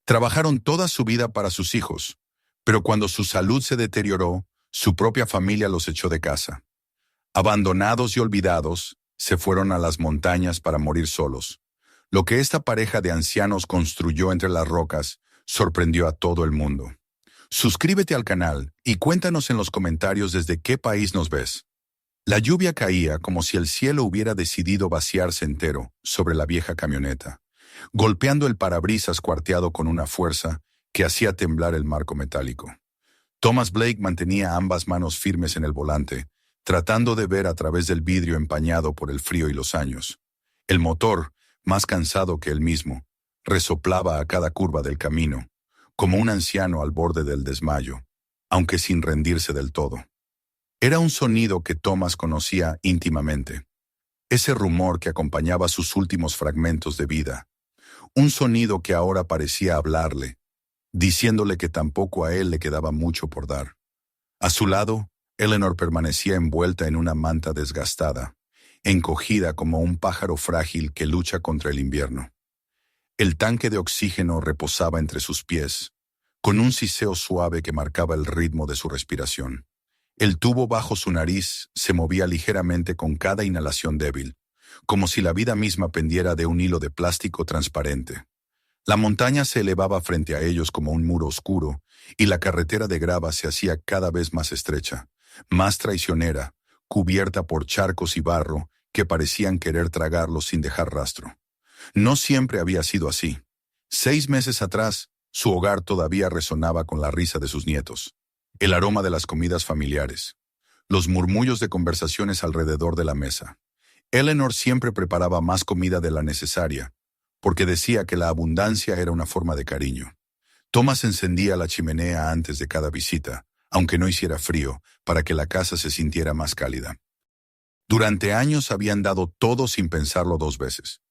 Trabajaron toda su vida para sus hijos, pero cuando su salud se deterioró, su propia familia los echó de casa. Abandonados y olvidados, se fueron a las montañas para morir solos. Lo que esta pareja de ancianos construyó entre las rocas sorprendió a todo el mundo. Suscríbete al canal y cuéntanos en los comentarios desde qué país nos ves. La lluvia caía como si el cielo hubiera decidido vaciarse entero sobre la vieja camioneta, golpeando el parabrisas cuarteado con una fuerza que hacía temblar el marco metálico. Thomas Blake mantenía ambas manos firmes en el volante, tratando de ver a través del vidrio empañado por el frío y los años. El motor, más cansado que él mismo, resoplaba a cada curva del camino, como un anciano al borde del desmayo, aunque sin rendirse del todo. Era un sonido que Thomas conocía íntimamente, ese rumor que acompañaba sus últimos fragmentos de vida, un sonido que ahora parecía hablarle, diciéndole que tampoco a él le quedaba mucho por dar. A su lado, Eleanor permanecía envuelta en una manta desgastada, encogida como un pájaro frágil que lucha contra el invierno. El tanque de oxígeno reposaba entre sus pies, con un siseo suave que marcaba el ritmo de su respiración. El tubo bajo su nariz se movía ligeramente con cada inhalación débil, como si la vida misma pendiera de un hilo de plástico transparente. La montaña se elevaba frente a ellos como un muro oscuro, y la carretera de grava se hacía cada vez más estrecha, más traicionera, cubierta por charcos y barro que parecían querer tragarlos sin dejar rastro. No siempre había sido así. 6 meses atrás, su hogar todavía resonaba con la risa de sus nietos, el aroma de las comidas familiares, los murmullos de conversaciones alrededor de la mesa. Eleanor siempre preparaba más comida de la necesaria, porque decía que la abundancia era una forma de cariño. Thomas encendía la chimenea antes de cada visita, aunque no hiciera frío, para que la casa se sintiera más cálida. Durante años habían dado todo sin pensarlo 2 veces.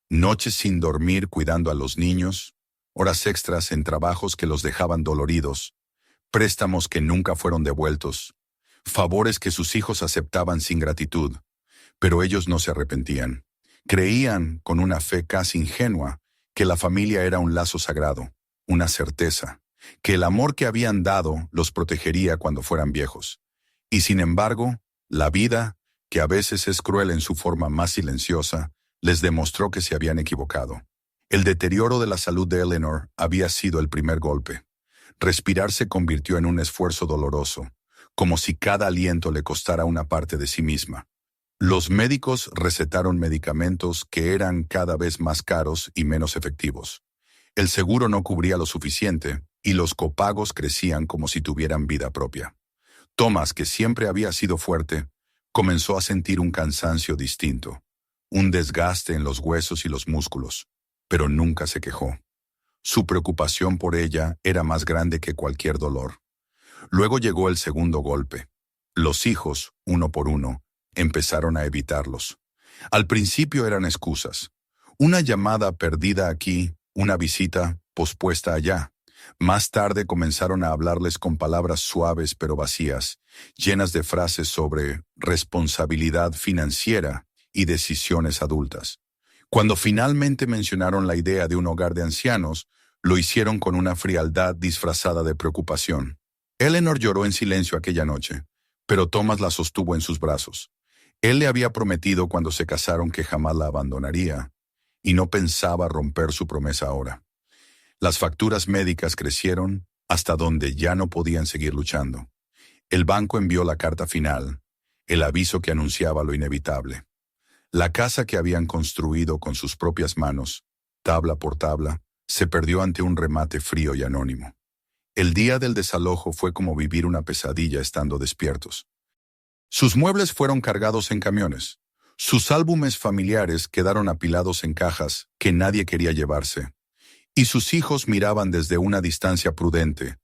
Noches sin dormir cuidando a los niños, horas extras en trabajos que los dejaban doloridos, préstamos que nunca fueron devueltos, favores que sus hijos aceptaban sin gratitud, pero ellos no se arrepentían. Creían, con una fe casi ingenua, que la familia era un lazo sagrado, una certeza, que el amor que habían dado los protegería cuando fueran viejos. Y sin embargo, la vida, que a veces es cruel en su forma más silenciosa, les demostró que se habían equivocado. El deterioro de la salud de Eleanor había sido el primer golpe. Respirar se convirtió en un esfuerzo doloroso, como si cada aliento le costara una parte de sí misma. Los médicos recetaron medicamentos que eran cada vez más caros y menos efectivos. El seguro no cubría lo suficiente y los copagos crecían como si tuvieran vida propia. Thomas, que siempre había sido fuerte, comenzó a sentir un cansancio distinto, un desgaste en los huesos y los músculos, pero nunca se quejó. Su preocupación por ella era más grande que cualquier dolor. Luego llegó el segundo golpe. Los hijos, uno por uno, empezaron a evitarlos. Al principio eran excusas. Una llamada perdida aquí, una visita pospuesta allá. Más tarde comenzaron a hablarles con palabras suaves pero vacías, llenas de frases sobre responsabilidad financiera y decisiones adultas. Cuando finalmente mencionaron la idea de un hogar de ancianos, lo hicieron con una frialdad disfrazada de preocupación. Eleanor lloró en silencio aquella noche, pero Thomas la sostuvo en sus brazos. Él le había prometido cuando se casaron que jamás la abandonaría, y no pensaba romper su promesa ahora. Las facturas médicas crecieron hasta donde ya no podían seguir luchando. El banco envió la carta final, el aviso que anunciaba lo inevitable. La casa que habían construido con sus propias manos, tabla por tabla, se perdió ante un remate frío y anónimo. El día del desalojo fue como vivir una pesadilla estando despiertos. Sus muebles fueron cargados en camiones. Sus álbumes familiares quedaron apilados en cajas que nadie quería llevarse. Y sus hijos miraban desde una distancia prudente,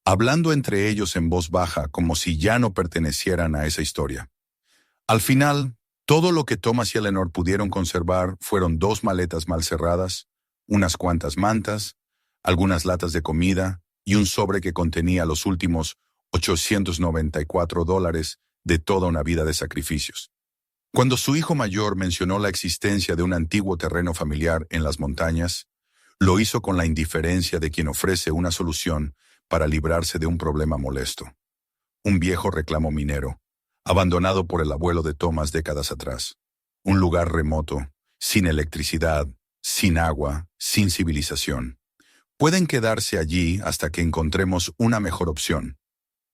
hablando entre ellos en voz baja como si ya no pertenecieran a esa historia. Al final, todo lo que Thomas y Eleanor pudieron conservar fueron 2 maletas mal cerradas, unas cuantas mantas, algunas latas de comida y un sobre que contenía los últimos $894 de toda una vida de sacrificios. Cuando su hijo mayor mencionó la existencia de un antiguo terreno familiar en las montañas, Lo hizo con la indiferencia de quien ofrece una solución para librarse de un problema molesto. Un viejo reclamo minero, abandonado por el abuelo de Thomas décadas atrás. Un lugar remoto, sin electricidad, sin agua, sin civilización. Pueden quedarse allí hasta que encontremos una mejor opción,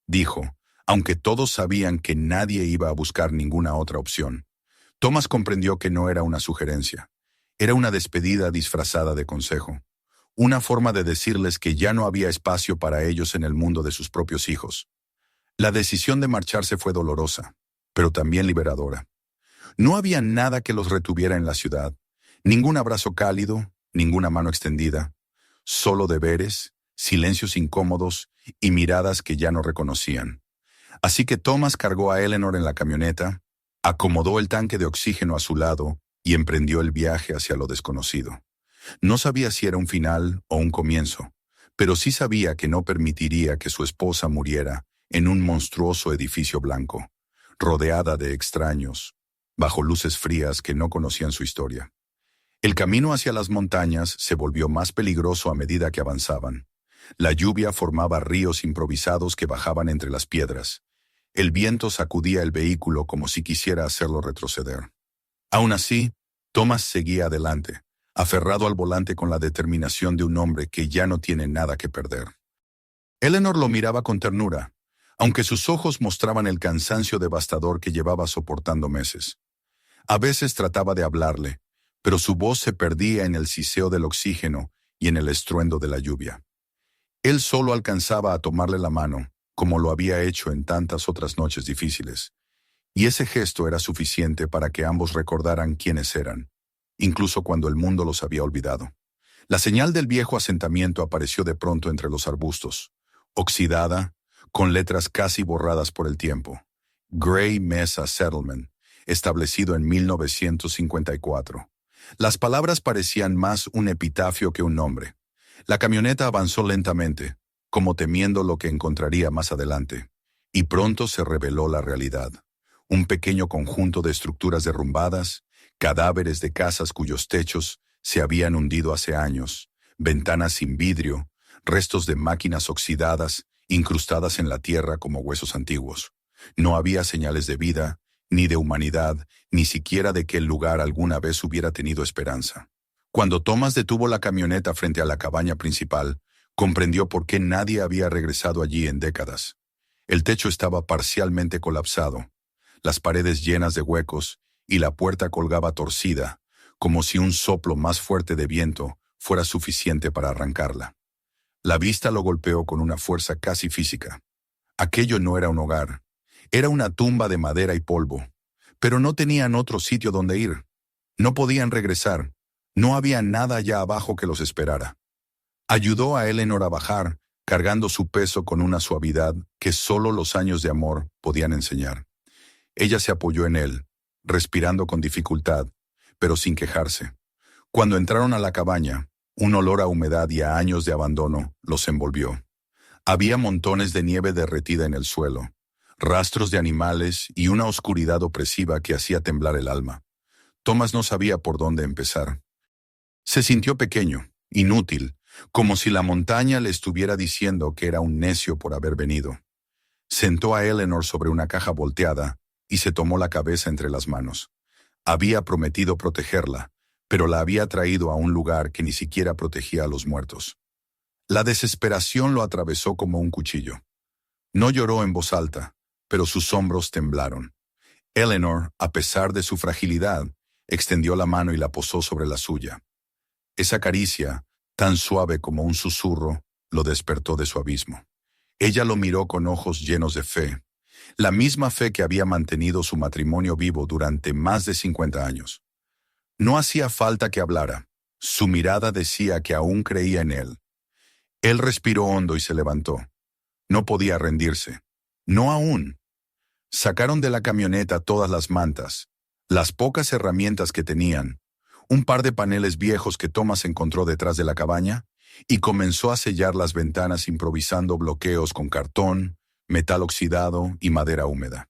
dijo, aunque todos sabían que nadie iba a buscar ninguna otra opción. Thomas comprendió que no era una sugerencia. Era una despedida disfrazada de consejo. Una forma de decirles que ya no había espacio para ellos en el mundo de sus propios hijos. La decisión de marcharse fue dolorosa, pero también liberadora. No había nada que los retuviera en la ciudad. Ningún abrazo cálido, ninguna mano extendida. Solo deberes, silencios incómodos y miradas que ya no reconocían. Así que Thomas cargó a Eleanor en la camioneta, acomodó el tanque de oxígeno a su lado y emprendió el viaje hacia lo desconocido. No sabía si era un final o un comienzo, pero sí sabía que no permitiría que su esposa muriera en un monstruoso edificio blanco, rodeada de extraños, bajo luces frías que no conocían su historia. El camino hacia las montañas se volvió más peligroso a medida que avanzaban. La lluvia formaba ríos improvisados que bajaban entre las piedras. El viento sacudía el vehículo como si quisiera hacerlo retroceder. Aún así, Thomas seguía adelante, aferrado al volante con la determinación de un hombre que ya no tiene nada que perder. Eleanor lo miraba con ternura, aunque sus ojos mostraban el cansancio devastador que llevaba soportando meses. A veces trataba de hablarle, pero su voz se perdía en el siseo del oxígeno y en el estruendo de la lluvia. Él solo alcanzaba a tomarle la mano, como lo había hecho en tantas otras noches difíciles, y ese gesto era suficiente para que ambos recordaran quiénes eran, incluso cuando el mundo los había olvidado. La señal del viejo asentamiento apareció de pronto entre los arbustos, oxidada, con letras casi borradas por el tiempo. Gray Mesa Settlement, establecido en 1954. Las palabras parecían más un epitafio que un nombre. La camioneta avanzó lentamente, como temiendo lo que encontraría más adelante, y pronto se reveló la realidad. Un pequeño conjunto de estructuras derrumbadas, cadáveres de casas cuyos techos se habían hundido hace años, ventanas sin vidrio, restos de máquinas oxidadas, incrustadas en la tierra como huesos antiguos. No había señales de vida, ni de humanidad, ni siquiera de que el lugar alguna vez hubiera tenido esperanza. Cuando Thomas detuvo la camioneta frente a la cabaña principal, comprendió por qué nadie había regresado allí en décadas. El techo estaba parcialmente colapsado, las paredes llenas de huecos y la puerta colgaba torcida, como si un soplo más fuerte de viento fuera suficiente para arrancarla. La vista lo golpeó con una fuerza casi física. Aquello no era un hogar, era una tumba de madera y polvo, pero no tenían otro sitio donde ir. No podían regresar, no había nada allá abajo que los esperara. Ayudó a Eleanor a bajar, cargando su peso con una suavidad que solo los años de amor podían enseñar. Ella se apoyó en él, respirando con dificultad, pero sin quejarse. Cuando entraron a la cabaña, un olor a humedad y a años de abandono los envolvió. Había montones de nieve derretida en el suelo, rastros de animales y una oscuridad opresiva que hacía temblar el alma. Thomas no sabía por dónde empezar. Se sintió pequeño, inútil, como si la montaña le estuviera diciendo que era un necio por haber venido. Sentó a Eleanor sobre una caja volteada y se tomó la cabeza entre las manos. Había prometido protegerla, pero la había traído a un lugar que ni siquiera protegía a los muertos. La desesperación lo atravesó como un cuchillo. No lloró en voz alta, pero sus hombros temblaron. Eleanor, a pesar de su fragilidad, extendió la mano y la posó sobre la suya. Esa caricia, tan suave como un susurro, lo despertó de su abismo. Ella lo miró con ojos llenos de fe, la misma fe que había mantenido su matrimonio vivo durante más de 50 años. No hacía falta que hablara. Su mirada decía que aún creía en él. Él respiró hondo y se levantó. No podía rendirse. No aún. Sacaron de la camioneta todas las mantas, las pocas herramientas que tenían, un par de paneles viejos que Thomas encontró detrás de la cabaña, y comenzó a sellar las ventanas improvisando bloqueos con cartón, metal oxidado y madera húmeda.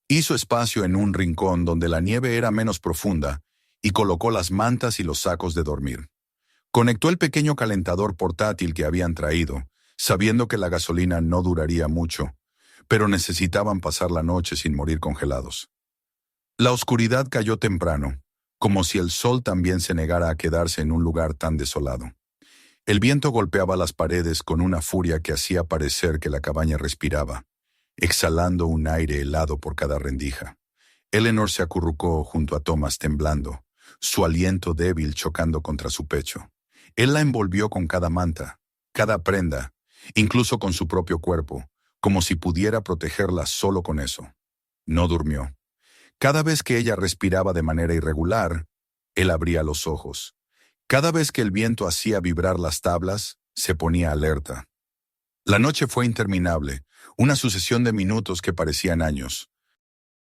Hizo espacio en un rincón donde la nieve era menos profunda y colocó las mantas y los sacos de dormir. Conectó el pequeño calentador portátil que habían traído, sabiendo que la gasolina no duraría mucho, pero necesitaban pasar la noche sin morir congelados. La oscuridad cayó temprano, como si el sol también se negara a quedarse en un lugar tan desolado. El viento golpeaba las paredes con una furia que hacía parecer que la cabaña respiraba, exhalando un aire helado por cada rendija. Eleanor se acurrucó junto a Thomas temblando, su aliento débil chocando contra su pecho. Él la envolvió con cada manta, cada prenda, incluso con su propio cuerpo, como si pudiera protegerla solo con eso. No durmió. Cada vez que ella respiraba de manera irregular, él abría los ojos. Cada vez que el viento hacía vibrar las tablas, se ponía alerta. La noche fue interminable, una sucesión de minutos que parecían años.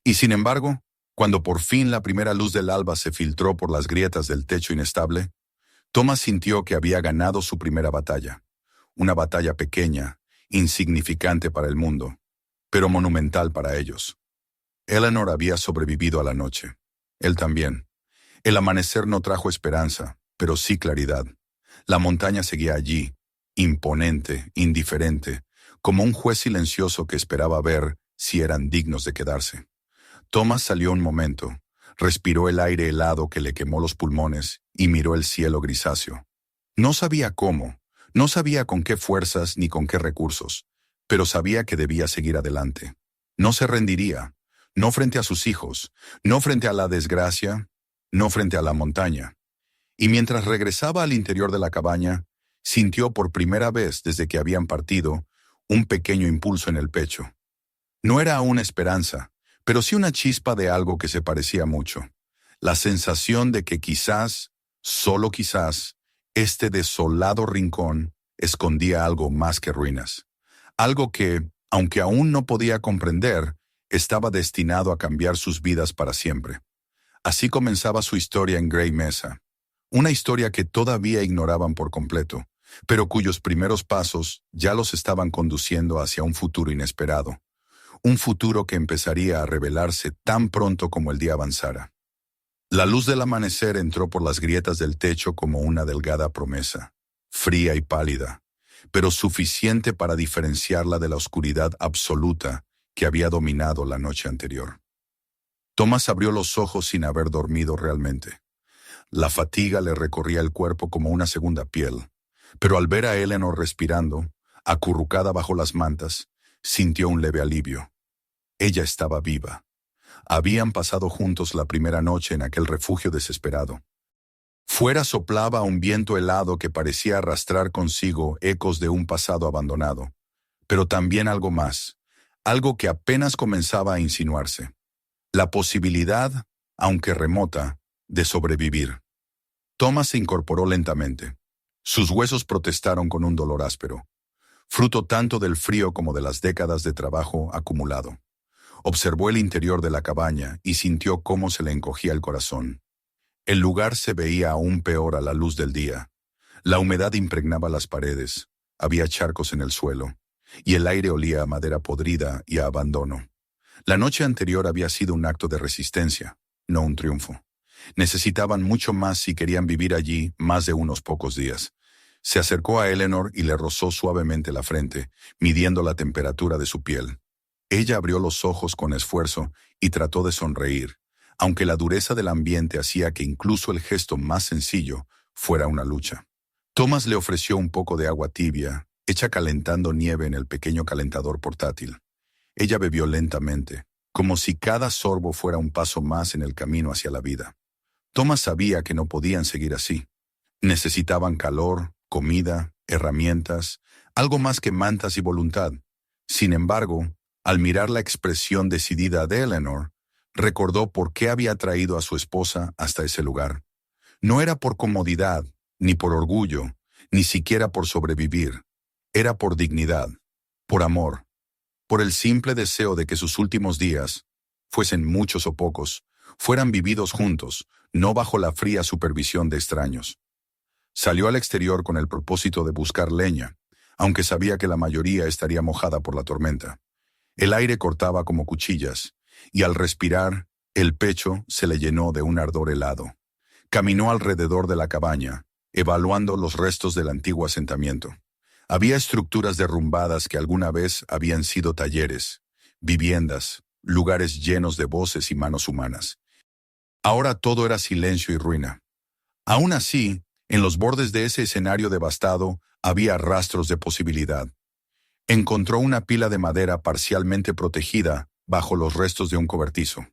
Y sin embargo, cuando por fin la primera luz del alba se filtró por las grietas del techo inestable, Thomas sintió que había ganado su primera batalla. Una batalla pequeña, insignificante para el mundo, pero monumental para ellos. Eleanor había sobrevivido a la noche. Él también. El amanecer no trajo esperanza, pero sí claridad. La montaña seguía allí, imponente, indiferente, como un juez silencioso que esperaba ver si eran dignos de quedarse. Thomas salió un momento, respiró el aire helado que le quemó los pulmones y miró el cielo grisáceo. No sabía cómo, no sabía con qué fuerzas ni con qué recursos, pero sabía que debía seguir adelante. No se rendiría, no frente a sus hijos, no frente a la desgracia, no frente a la montaña. Y mientras regresaba al interior de la cabaña, sintió por primera vez desde que habían partido un pequeño impulso en el pecho. No era aún esperanza, pero sí una chispa de algo que se parecía mucho. La sensación de que quizás, solo quizás, este desolado rincón escondía algo más que ruinas. Algo que, aunque aún no podía comprender, estaba destinado a cambiar sus vidas para siempre. Así comenzaba su historia en Grey Mesa. Una historia que todavía ignoraban por completo, pero cuyos primeros pasos ya los estaban conduciendo hacia un futuro inesperado. Un futuro que empezaría a revelarse tan pronto como el día avanzara. La luz del amanecer entró por las grietas del techo como una delgada promesa, fría y pálida, pero suficiente para diferenciarla de la oscuridad absoluta que había dominado la noche anterior. Thomas abrió los ojos sin haber dormido realmente. La fatiga le recorría el cuerpo como una segunda piel, pero al ver a Eleanor respirando, acurrucada bajo las mantas, sintió un leve alivio. Ella estaba viva. Habían pasado juntos la primera noche en aquel refugio desesperado. Fuera soplaba un viento helado que parecía arrastrar consigo ecos de un pasado abandonado, pero también algo más, algo que apenas comenzaba a insinuarse. La posibilidad, aunque remota, de sobrevivir. Thomas se incorporó lentamente. Sus huesos protestaron con un dolor áspero, fruto tanto del frío como de las décadas de trabajo acumulado. Observó el interior de la cabaña y sintió cómo se le encogía el corazón. El lugar se veía aún peor a la luz del día. La humedad impregnaba las paredes, había charcos en el suelo, y el aire olía a madera podrida y a abandono. La noche anterior había sido un acto de resistencia, no un triunfo. Necesitaban mucho más si querían vivir allí más de unos pocos días. Se acercó a Eleanor y le rozó suavemente la frente, midiendo la temperatura de su piel. Ella abrió los ojos con esfuerzo y trató de sonreír, aunque la dureza del ambiente hacía que incluso el gesto más sencillo fuera una lucha. Thomas le ofreció un poco de agua tibia, hecha calentando nieve en el pequeño calentador portátil. Ella bebió lentamente, como si cada sorbo fuera un paso más en el camino hacia la vida. Thomas sabía que no podían seguir así. Necesitaban calor, comida, herramientas, algo más que mantas y voluntad. Sin embargo, al mirar la expresión decidida de Eleanor, recordó por qué había traído a su esposa hasta ese lugar. No era por comodidad, ni por orgullo, ni siquiera por sobrevivir. Era por dignidad, por amor, por el simple deseo de que sus últimos días, fuesen muchos o pocos, fueran vividos juntos, no bajo la fría supervisión de extraños. Salió al exterior con el propósito de buscar leña, aunque sabía que la mayoría estaría mojada por la tormenta. El aire cortaba como cuchillas, y al respirar, el pecho se le llenó de un ardor helado. Caminó alrededor de la cabaña, evaluando los restos del antiguo asentamiento. Había estructuras derrumbadas que alguna vez habían sido talleres, viviendas, lugares llenos de voces y manos humanas. Ahora todo era silencio y ruina. Aún así, en los bordes de ese escenario devastado había rastros de posibilidad. Encontró una pila de madera parcialmente protegida bajo los restos de un cobertizo.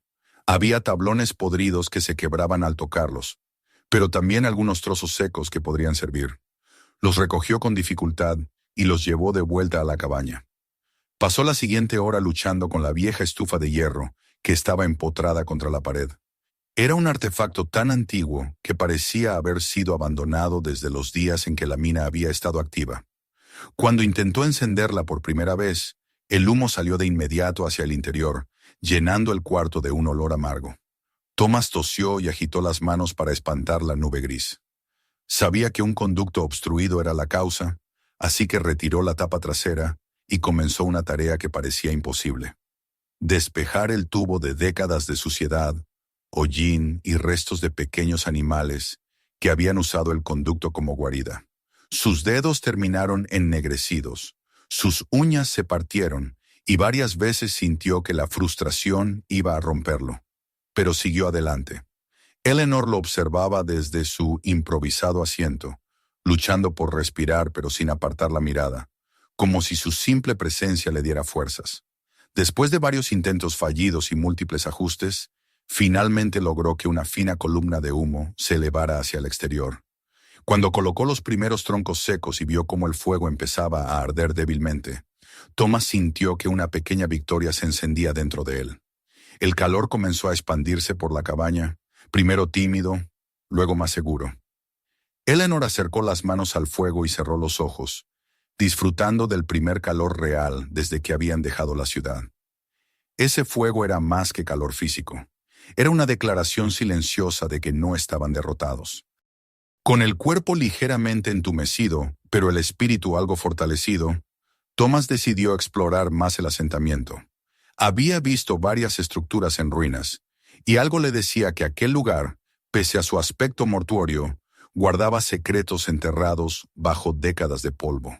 Había tablones podridos que se quebraban al tocarlos, pero también algunos trozos secos que podrían servir. Los recogió con dificultad y los llevó de vuelta a la cabaña. Pasó la siguiente hora luchando con la vieja estufa de hierro que estaba empotrada contra la pared. Era un artefacto tan antiguo que parecía haber sido abandonado desde los días en que la mina había estado activa. Cuando intentó encenderla por primera vez, el humo salió de inmediato hacia el interior, llenando el cuarto de un olor amargo. Thomas tosió y agitó las manos para espantar la nube gris. Sabía que un conducto obstruido era la causa, así que retiró la tapa trasera y comenzó una tarea que parecía imposible: despejar el tubo de décadas de suciedad, hollín y restos de pequeños animales que habían usado el conducto como guarida. Sus dedos terminaron ennegrecidos, sus uñas se partieron y varias veces sintió que la frustración iba a romperlo. Pero siguió adelante. Eleanor lo observaba desde su improvisado asiento, luchando por respirar pero sin apartar la mirada, como si su simple presencia le diera fuerzas. Después de varios intentos fallidos y múltiples ajustes, finalmente logró que una fina columna de humo se elevara hacia el exterior. Cuando colocó los primeros troncos secos y vio cómo el fuego empezaba a arder débilmente, Thomas sintió que una pequeña victoria se encendía dentro de él. El calor comenzó a expandirse por la cabaña, primero tímido, luego más seguro. Eleanor acercó las manos al fuego y cerró los ojos, disfrutando del primer calor real desde que habían dejado la ciudad. Ese fuego era más que calor físico. Era una declaración silenciosa de que no estaban derrotados. Con el cuerpo ligeramente entumecido, pero el espíritu algo fortalecido, Thomas decidió explorar más el asentamiento. Había visto varias estructuras en ruinas, y algo le decía que aquel lugar, pese a su aspecto mortuorio, guardaba secretos enterrados bajo décadas de polvo.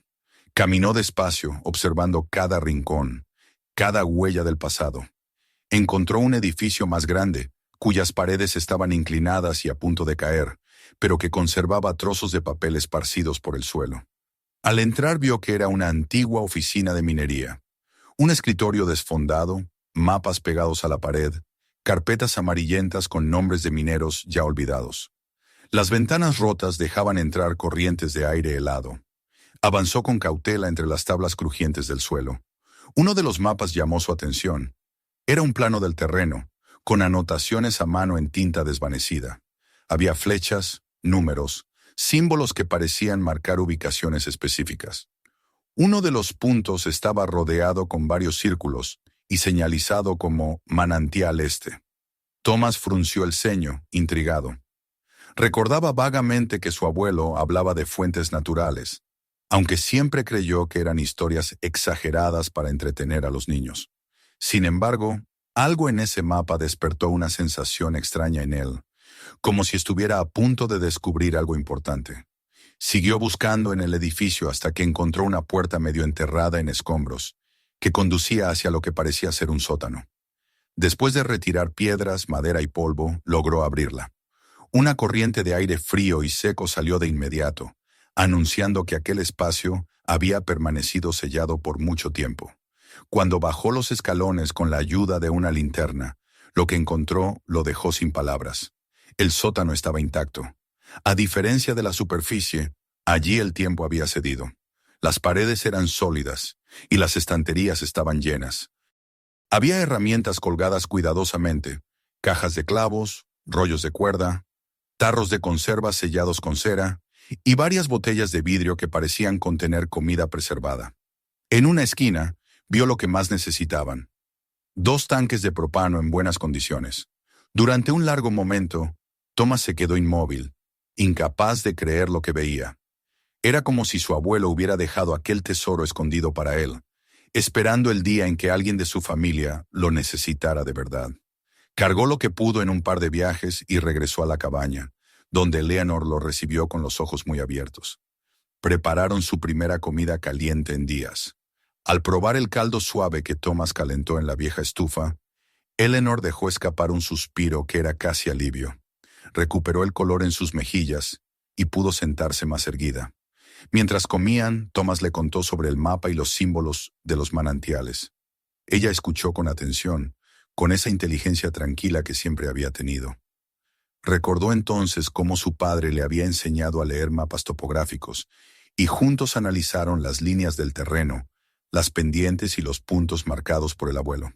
Caminó despacio, observando cada rincón, cada huella del pasado. Encontró un edificio más grande, cuyas paredes estaban inclinadas y a punto de caer, pero que conservaba trozos de papel esparcidos por el suelo. Al entrar vio que era una antigua oficina de minería. Un escritorio desfondado, mapas pegados a la pared, carpetas amarillentas con nombres de mineros ya olvidados. Las ventanas rotas dejaban entrar corrientes de aire helado. Avanzó con cautela entre las tablas crujientes del suelo. Uno de los mapas llamó su atención. Era un plano del terreno, con anotaciones a mano en tinta desvanecida. Había flechas, números, símbolos que parecían marcar ubicaciones específicas. Uno de los puntos estaba rodeado con varios círculos y señalizado como Manantial Este. Thomas frunció el ceño, intrigado. Recordaba vagamente que su abuelo hablaba de fuentes naturales, aunque siempre creyó que eran historias exageradas para entretener a los niños. Sin embargo, algo en ese mapa despertó una sensación extraña en él, como si estuviera a punto de descubrir algo importante. Siguió buscando en el edificio hasta que encontró una puerta medio enterrada en escombros, que conducía hacia lo que parecía ser un sótano. Después de retirar piedras, madera y polvo, logró abrirla. Una corriente de aire frío y seco salió de inmediato, anunciando que aquel espacio había permanecido sellado por mucho tiempo. Cuando bajó los escalones con la ayuda de una linterna, lo que encontró lo dejó sin palabras. El sótano estaba intacto. A diferencia de la superficie, allí el tiempo había cedido. Las paredes eran sólidas y las estanterías estaban llenas. Había herramientas colgadas cuidadosamente, cajas de clavos, rollos de cuerda, tarros de conserva sellados con cera y varias botellas de vidrio que parecían contener comida preservada. En una esquina, vio lo que más necesitaban: 2 tanques de propano en buenas condiciones. Durante un largo momento, Thomas se quedó inmóvil, incapaz de creer lo que veía. Era como si su abuelo hubiera dejado aquel tesoro escondido para él, esperando el día en que alguien de su familia lo necesitara de verdad. Cargó lo que pudo en un par de viajes y regresó a la cabaña, donde Eleanor lo recibió con los ojos muy abiertos. Prepararon su primera comida caliente en días. Al probar el caldo suave que Thomas calentó en la vieja estufa, Eleanor dejó escapar un suspiro que era casi alivio. Recuperó el color en sus mejillas y pudo sentarse más erguida. Mientras comían, Thomas le contó sobre el mapa y los símbolos de los manantiales. Ella escuchó con atención, con esa inteligencia tranquila que siempre había tenido. Recordó entonces cómo su padre le había enseñado a leer mapas topográficos, y juntos analizaron las líneas del terreno, las pendientes y los puntos marcados por el abuelo.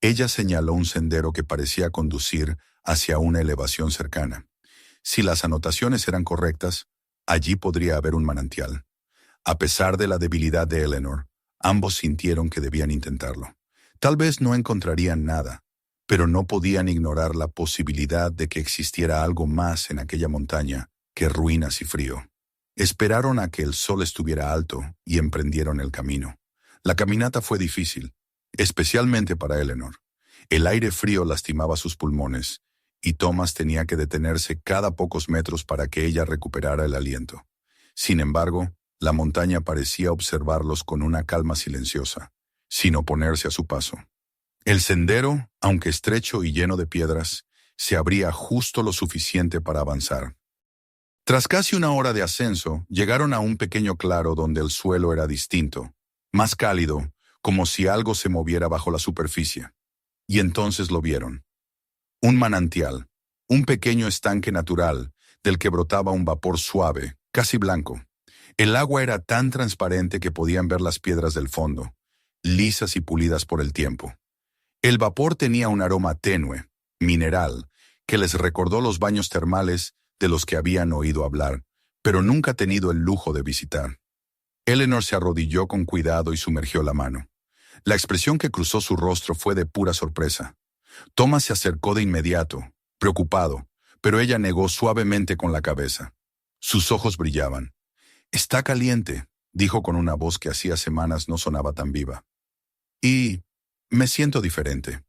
Ella señaló un sendero que parecía conducir hacia una elevación cercana. Si las anotaciones eran correctas, allí podría haber un manantial. A pesar de la debilidad de Eleanor, ambos sintieron que debían intentarlo. Tal vez no encontrarían nada, pero no podían ignorar la posibilidad de que existiera algo más en aquella montaña que ruinas y frío. Esperaron a que el sol estuviera alto y emprendieron el camino. La caminata fue difícil, especialmente para Eleanor. El aire frío lastimaba sus pulmones, y Thomas tenía que detenerse cada pocos metros para que ella recuperara el aliento. Sin embargo, la montaña parecía observarlos con una calma silenciosa, sin oponerse a su paso. El sendero, aunque estrecho y lleno de piedras, se abría justo lo suficiente para avanzar. Tras casi una hora de ascenso, llegaron a un pequeño claro donde el suelo era distinto, más cálido, como si algo se moviera bajo la superficie. Y entonces lo vieron. Un manantial, un pequeño estanque natural, del que brotaba un vapor suave, casi blanco. El agua era tan transparente que podían ver las piedras del fondo, lisas y pulidas por el tiempo. El vapor tenía un aroma tenue, mineral, que les recordó los baños termales de los que habían oído hablar, pero nunca tenido el lujo de visitar. Eleanor se arrodilló con cuidado y sumergió la mano. La expresión que cruzó su rostro fue de pura sorpresa. Thomas se acercó de inmediato, preocupado, pero ella negó suavemente con la cabeza. Sus ojos brillaban. «Está caliente», dijo con una voz que hacía semanas no sonaba tan viva. «Y me siento diferente».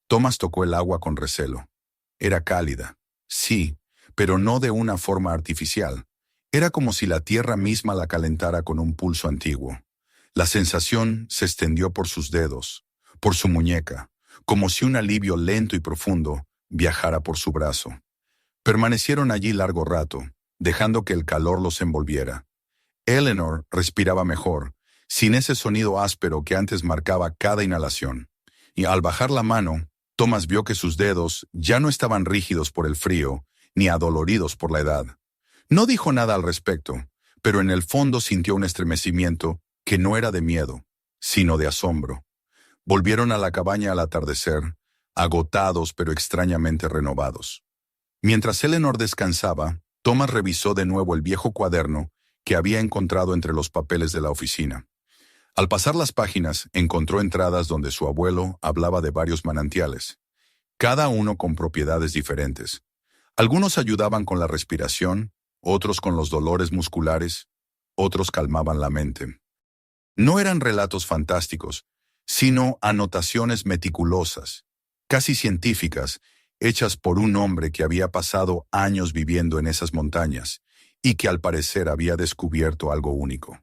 Thomas tocó el agua con recelo. Era cálida, sí, pero no de una forma artificial. Era como si la tierra misma la calentara con un pulso antiguo. La sensación se extendió por sus dedos, por su muñeca, como si un alivio lento y profundo viajara por su brazo. Permanecieron allí largo rato, dejando que el calor los envolviera. Eleanor respiraba mejor, sin ese sonido áspero que antes marcaba cada inhalación. Y al bajar la mano, Thomas vio que sus dedos ya no estaban rígidos por el frío, ni adoloridos por la edad. No dijo nada al respecto, pero en el fondo sintió un estremecimiento que no era de miedo, sino de asombro. Volvieron a la cabaña al atardecer, agotados pero extrañamente renovados. Mientras Eleanor descansaba, Thomas revisó de nuevo el viejo cuaderno que había encontrado entre los papeles de la oficina. Al pasar las páginas, encontró entradas donde su abuelo hablaba de varios manantiales, cada uno con propiedades diferentes. Algunos ayudaban con la respiración, otros con los dolores musculares, otros calmaban la mente. No eran relatos fantásticos, sino anotaciones meticulosas, casi científicas, hechas por un hombre que había pasado años viviendo en esas montañas y que al parecer había descubierto algo único.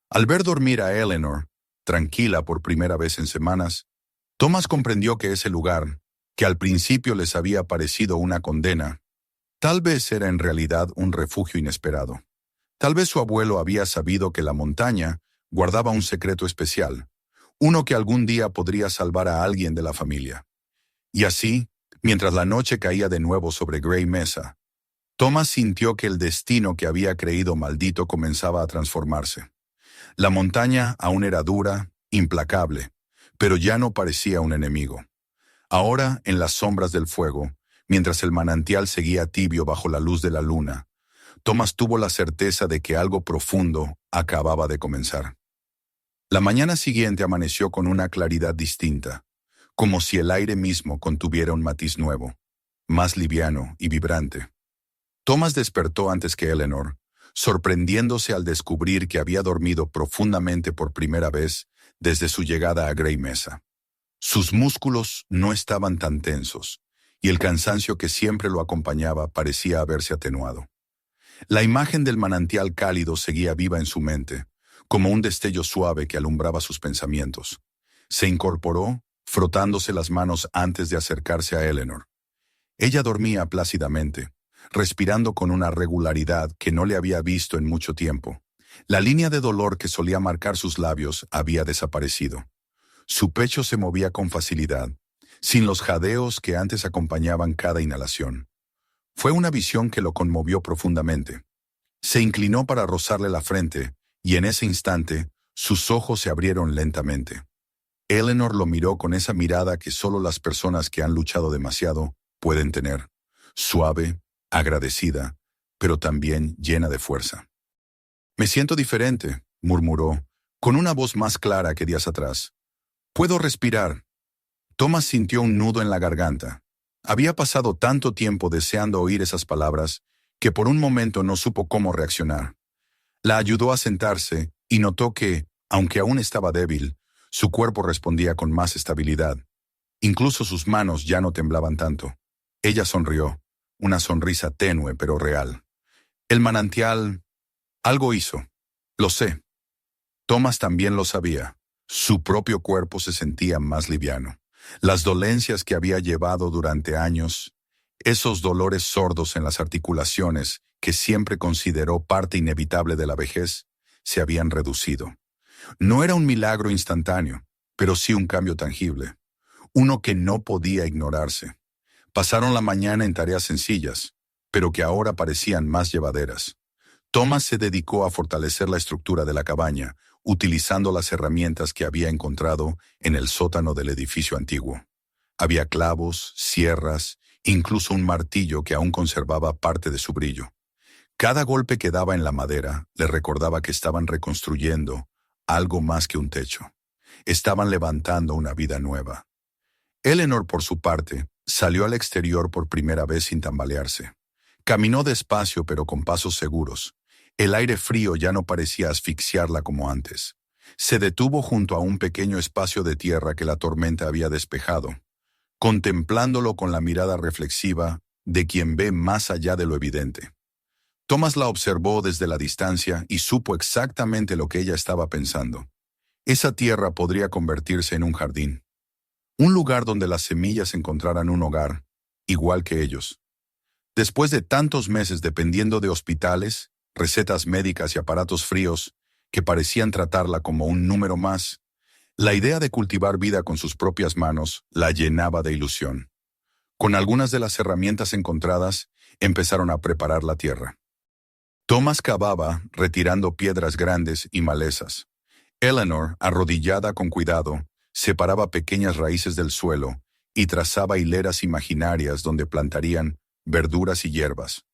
Al ver dormir a Eleanor, tranquila por primera vez en semanas, Thomas comprendió que ese lugar, que al principio les había parecido una condena, tal vez era en realidad un refugio inesperado. Tal vez su abuelo había sabido que la montaña guardaba un secreto especial, uno que algún día podría salvar a alguien de la familia. Y así, mientras la noche caía de nuevo sobre Grey Mesa, Thomas sintió que el destino que había creído maldito comenzaba a transformarse. La montaña aún era dura, implacable, pero ya no parecía un enemigo. Ahora, en las sombras del fuego, mientras el manantial seguía tibio bajo la luz de la luna, Thomas tuvo la certeza de que algo profundo acababa de comenzar. La mañana siguiente amaneció con una claridad distinta, como si el aire mismo contuviera un matiz nuevo, más liviano y vibrante. Thomas despertó antes que Eleanor, sorprendiéndose al descubrir que había dormido profundamente por primera vez desde su llegada a Grey Mesa. Sus músculos no estaban tan tensos, y el cansancio que siempre lo acompañaba parecía haberse atenuado. La imagen del manantial cálido seguía viva en su mente, como un destello suave que alumbraba sus pensamientos. Se incorporó, frotándose las manos antes de acercarse a Eleanor. Ella dormía plácidamente, respirando con una regularidad que no le había visto en mucho tiempo. La línea de dolor que solía marcar sus labios había desaparecido. Su pecho se movía con facilidad, sin los jadeos que antes acompañaban cada inhalación. Fue una visión que lo conmovió profundamente. Se inclinó para rozarle la frente, y en ese instante, sus ojos se abrieron lentamente. Eleanor lo miró con esa mirada que solo las personas que han luchado demasiado pueden tener, suave, agradecida, pero también llena de fuerza. «Me siento diferente», murmuró, con una voz más clara que días atrás. «Puedo respirar». Thomas sintió un nudo en la garganta. Había pasado tanto tiempo deseando oír esas palabras que por un momento no supo cómo reaccionar. La ayudó a sentarse y notó que, aunque aún estaba débil, su cuerpo respondía con más estabilidad. Incluso sus manos ya no temblaban tanto. Ella sonrió, una sonrisa tenue pero real. El manantial algo hizo. Lo sé. Thomas también lo sabía. Su propio cuerpo se sentía más liviano. Las dolencias que había llevado durante años, esos dolores sordos en las articulaciones que siempre consideró parte inevitable de la vejez, se habían reducido. No era un milagro instantáneo, pero sí un cambio tangible, uno que no podía ignorarse. Pasaron la mañana en tareas sencillas, pero que ahora parecían más llevaderas. Thomas se dedicó a fortalecer la estructura de la cabaña, utilizando las herramientas que había encontrado en el sótano del edificio antiguo. Había clavos, sierras, incluso un martillo que aún conservaba parte de su brillo. Cada golpe que daba en la madera le recordaba que estaban reconstruyendo algo más que un techo. Estaban levantando una vida nueva. Eleanor, por su parte, salió al exterior por primera vez sin tambalearse. Caminó despacio pero con pasos seguros. El aire frío ya no parecía asfixiarla como antes. Se detuvo junto a un pequeño espacio de tierra que la tormenta había despejado, contemplándolo con la mirada reflexiva de quien ve más allá de lo evidente. Thomas la observó desde la distancia y supo exactamente lo que ella estaba pensando. Esa tierra podría convertirse en un jardín, un lugar donde las semillas encontraran un hogar, igual que ellos. Después de tantos meses dependiendo de hospitales, recetas médicas y aparatos fríos que parecían tratarla como un número más, la idea de cultivar vida con sus propias manos la llenaba de ilusión. Con algunas de las herramientas encontradas, empezaron a preparar la tierra. Thomas cavaba, retirando piedras grandes y malezas. Eleanor, arrodillada con cuidado, separaba pequeñas raíces del suelo y trazaba hileras imaginarias donde plantarían verduras y hierbas.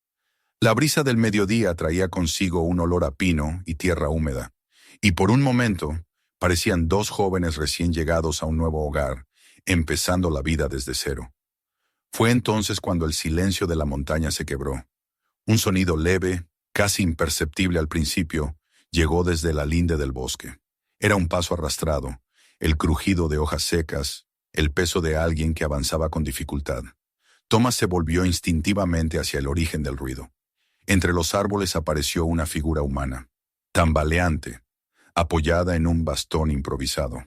La brisa del mediodía traía consigo un olor a pino y tierra húmeda, y por un momento parecían dos jóvenes recién llegados a un nuevo hogar, empezando la vida desde cero. Fue entonces cuando el silencio de la montaña se quebró. Un sonido leve, casi imperceptible al principio, llegó desde la linde del bosque. Era un paso arrastrado, el crujido de hojas secas, el peso de alguien que avanzaba con dificultad. Thomas se volvió instintivamente hacia el origen del ruido. Entre los árboles apareció una figura humana, tambaleante, apoyada en un bastón improvisado.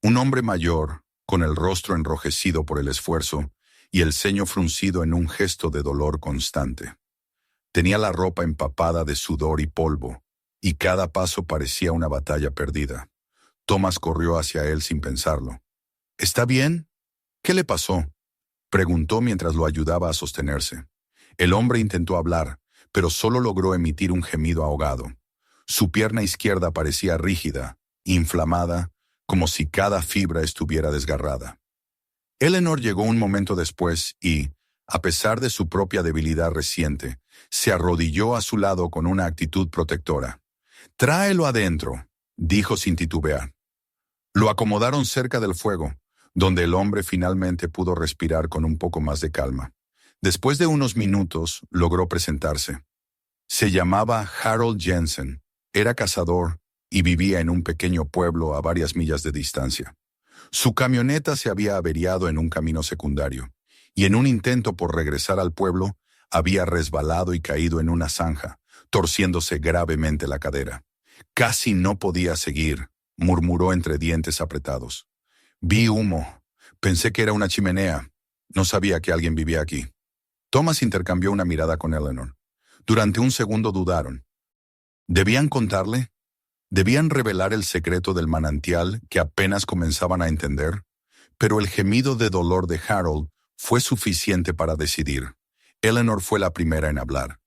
Un hombre mayor, con el rostro enrojecido por el esfuerzo y el ceño fruncido en un gesto de dolor constante. Tenía la ropa empapada de sudor y polvo, y cada paso parecía una batalla perdida. Thomas corrió hacia él sin pensarlo. «¿Está bien? ¿Qué le pasó?», preguntó mientras lo ayudaba a sostenerse. El hombre intentó hablar, pero solo logró emitir un gemido ahogado. Su pierna izquierda parecía rígida, inflamada, como si cada fibra estuviera desgarrada. Eleanor llegó un momento después y, a pesar de su propia debilidad reciente, se arrodilló a su lado con una actitud protectora. «Tráelo adentro», dijo sin titubear. Lo acomodaron cerca del fuego, donde el hombre finalmente pudo respirar con un poco más de calma. Después de unos minutos, logró presentarse. Se llamaba Harold Jensen, era cazador y vivía en un pequeño pueblo a varias millas de distancia. Su camioneta se había averiado en un camino secundario, y en un intento por regresar al pueblo, había resbalado y caído en una zanja, torciéndose gravemente la cadera. Casi no podía seguir, murmuró entre dientes apretados. Vi humo. Pensé que era una chimenea. No sabía que alguien vivía aquí. Thomas intercambió una mirada con Eleanor. Durante un segundo dudaron. ¿Debían contarle? ¿Debían revelar el secreto del manantial que apenas comenzaban a entender? Pero el gemido de dolor de Harold fue suficiente para decidir. Eleanor fue la primera en hablar.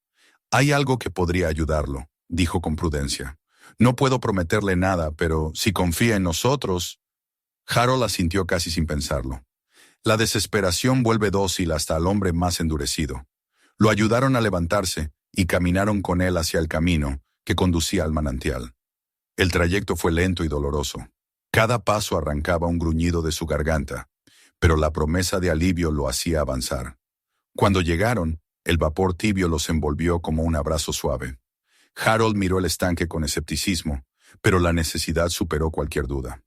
Hay algo que podría ayudarlo, dijo con prudencia. No puedo prometerle nada, pero si confía en nosotros... Harold asintió casi sin pensarlo. La desesperación vuelve dócil hasta al hombre más endurecido. Lo ayudaron a levantarse y caminaron con él hacia el camino que conducía al manantial. El trayecto fue lento y doloroso. Cada paso arrancaba un gruñido de su garganta, pero la promesa de alivio lo hacía avanzar. Cuando llegaron, el vapor tibio los envolvió como un abrazo suave. Harold miró el estanque con escepticismo, pero la necesidad superó cualquier duda.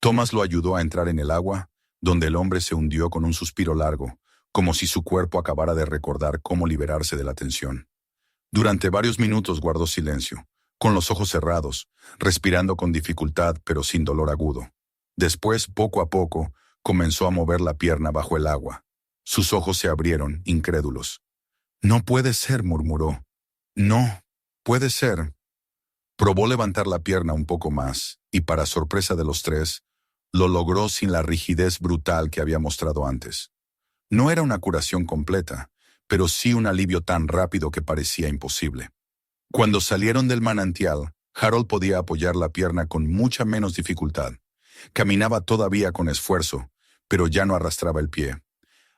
Thomas lo ayudó a entrar en el agua, donde el hombre se hundió con un suspiro largo, como si su cuerpo acabara de recordar cómo liberarse de la tensión. Durante varios minutos guardó silencio, con los ojos cerrados, respirando con dificultad pero sin dolor agudo. Después, poco a poco, comenzó a mover la pierna bajo el agua. Sus ojos se abrieron, incrédulos. «No puede ser», murmuró. «No, puede ser». Probó levantar la pierna un poco más, y para sorpresa de los tres, lo logró sin la rigidez brutal que había mostrado antes. No era una curación completa, pero sí un alivio tan rápido que parecía imposible. Cuando salieron del manantial, Harold podía apoyar la pierna con mucha menos dificultad. Caminaba todavía con esfuerzo, pero ya no arrastraba el pie.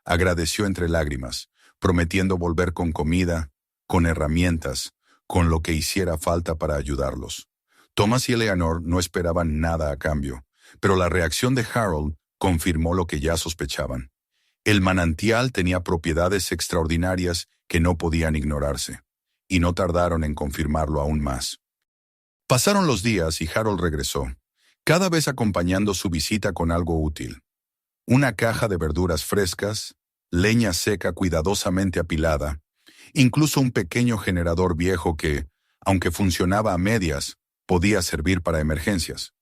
Agradeció entre lágrimas, prometiendo volver con comida, con herramientas, con lo que hiciera falta para ayudarlos. Thomas y Eleanor no esperaban nada a cambio, pero la reacción de Harold confirmó lo que ya sospechaban. El manantial tenía propiedades extraordinarias que no podían ignorarse, y no tardaron en confirmarlo aún más. Pasaron los días y Harold regresó, cada vez acompañando su visita con algo útil. Una caja de verduras frescas, leña seca cuidadosamente apilada, incluso un pequeño generador viejo que, aunque funcionaba a medias, podía servir para emergencias.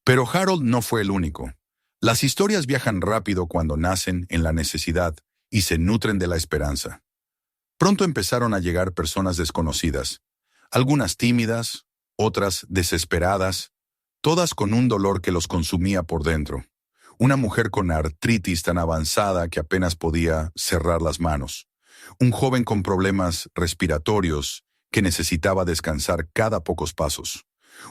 Pero Harold no fue el único. Las historias viajan rápido cuando nacen en la necesidad y se nutren de la esperanza. Pronto empezaron a llegar personas desconocidas, algunas tímidas, otras desesperadas, todas con un dolor que los consumía por dentro. Una mujer con artritis tan avanzada que apenas podía cerrar las manos. Un joven con problemas respiratorios que necesitaba descansar cada pocos pasos.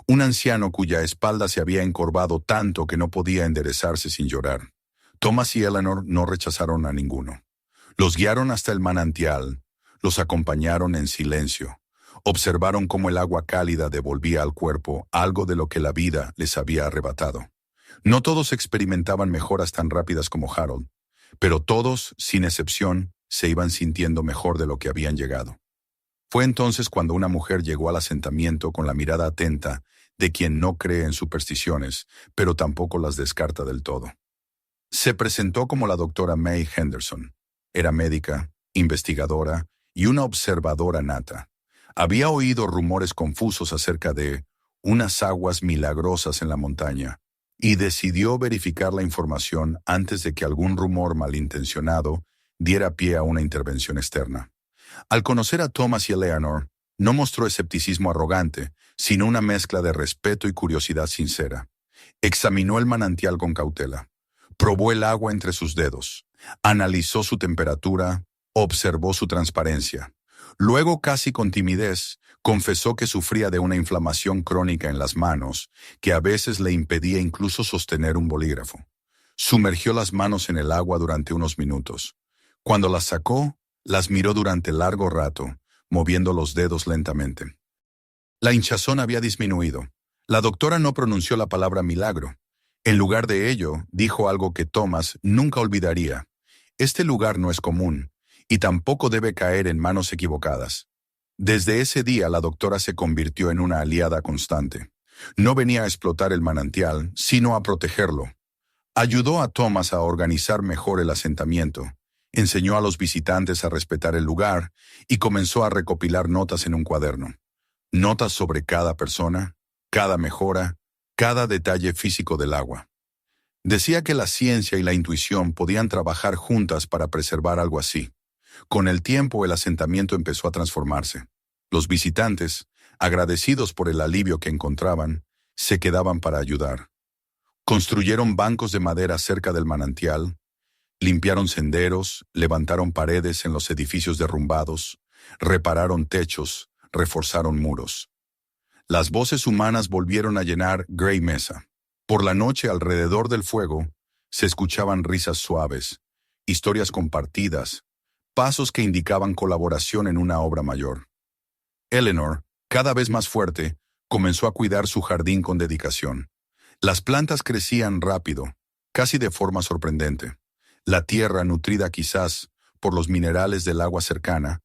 Un anciano cuya espalda se había encorvado tanto que no podía enderezarse sin llorar. Thomas y Eleanor no rechazaron a ninguno. Los guiaron hasta el manantial, los acompañaron en silencio. Observaron cómo el agua cálida devolvía al cuerpo algo de lo que la vida les había arrebatado. No todos experimentaban mejoras tan rápidas como Harold, pero todos, sin excepción, se iban sintiendo mejor de lo que habían llegado. Fue entonces cuando una mujer llegó al asentamiento con la mirada atenta de quien no cree en supersticiones, pero tampoco las descarta del todo. Se presentó como la doctora May Henderson. Era médica, investigadora y una observadora nata. Había oído rumores confusos acerca de unas aguas milagrosas en la montaña y decidió verificar la información antes de que algún rumor malintencionado diera pie a una intervención externa. Al conocer a Thomas y Eleanor, no mostró escepticismo arrogante, sino una mezcla de respeto y curiosidad sincera. Examinó el manantial con cautela, probó el agua entre sus dedos, analizó su temperatura, observó su transparencia. Luego, casi con timidez, confesó que sufría de una inflamación crónica en las manos, que a veces le impedía incluso sostener un bolígrafo. Sumergió las manos en el agua durante unos minutos. Cuando las sacó, las miró durante largo rato, moviendo los dedos lentamente. La hinchazón había disminuido. La doctora no pronunció la palabra milagro. En lugar de ello, dijo algo que Thomas nunca olvidaría. Este lugar no es común, y tampoco debe caer en manos equivocadas. Desde ese día la doctora se convirtió en una aliada constante. No venía a explotar el manantial, sino a protegerlo. Ayudó a Thomas a organizar mejor el asentamiento, Enseñó a los visitantes a respetar el lugar y comenzó a recopilar notas en un cuaderno. Notas sobre cada persona, cada mejora, cada detalle físico del agua. Decía que la ciencia y la intuición podían trabajar juntas para preservar algo así. Con el tiempo el asentamiento empezó a transformarse. Los visitantes, agradecidos por el alivio que encontraban, se quedaban para ayudar. Construyeron bancos de madera cerca del manantial, limpiaron senderos, levantaron paredes en los edificios derrumbados, repararon techos, reforzaron muros. Las voces humanas volvieron a llenar Gray Mesa. Por la noche, alrededor del fuego, se escuchaban risas suaves, historias compartidas, pasos que indicaban colaboración en una obra mayor. Eleanor, cada vez más fuerte, comenzó a cuidar su jardín con dedicación. Las plantas crecían rápido, casi de forma sorprendente. La tierra, nutrida quizás por los minerales del agua cercana,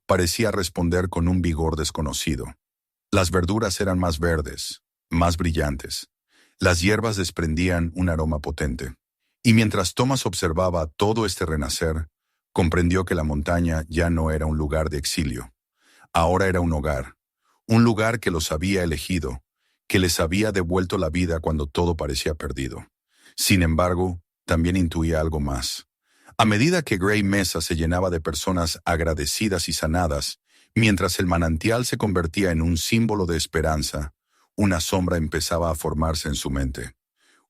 parecía responder con un vigor desconocido. Las verduras eran más verdes, más brillantes. Las hierbas desprendían un aroma potente. Y mientras Thomas observaba todo este renacer, comprendió que la montaña ya no era un lugar de exilio. Ahora era un lugar que los había elegido, que les había devuelto la vida cuando todo parecía perdido. Sin embargo, también intuía algo más. A medida que Gray Mesa se llenaba de personas agradecidas y sanadas, mientras el manantial se convertía en un símbolo de esperanza, una sombra empezaba a formarse en su mente.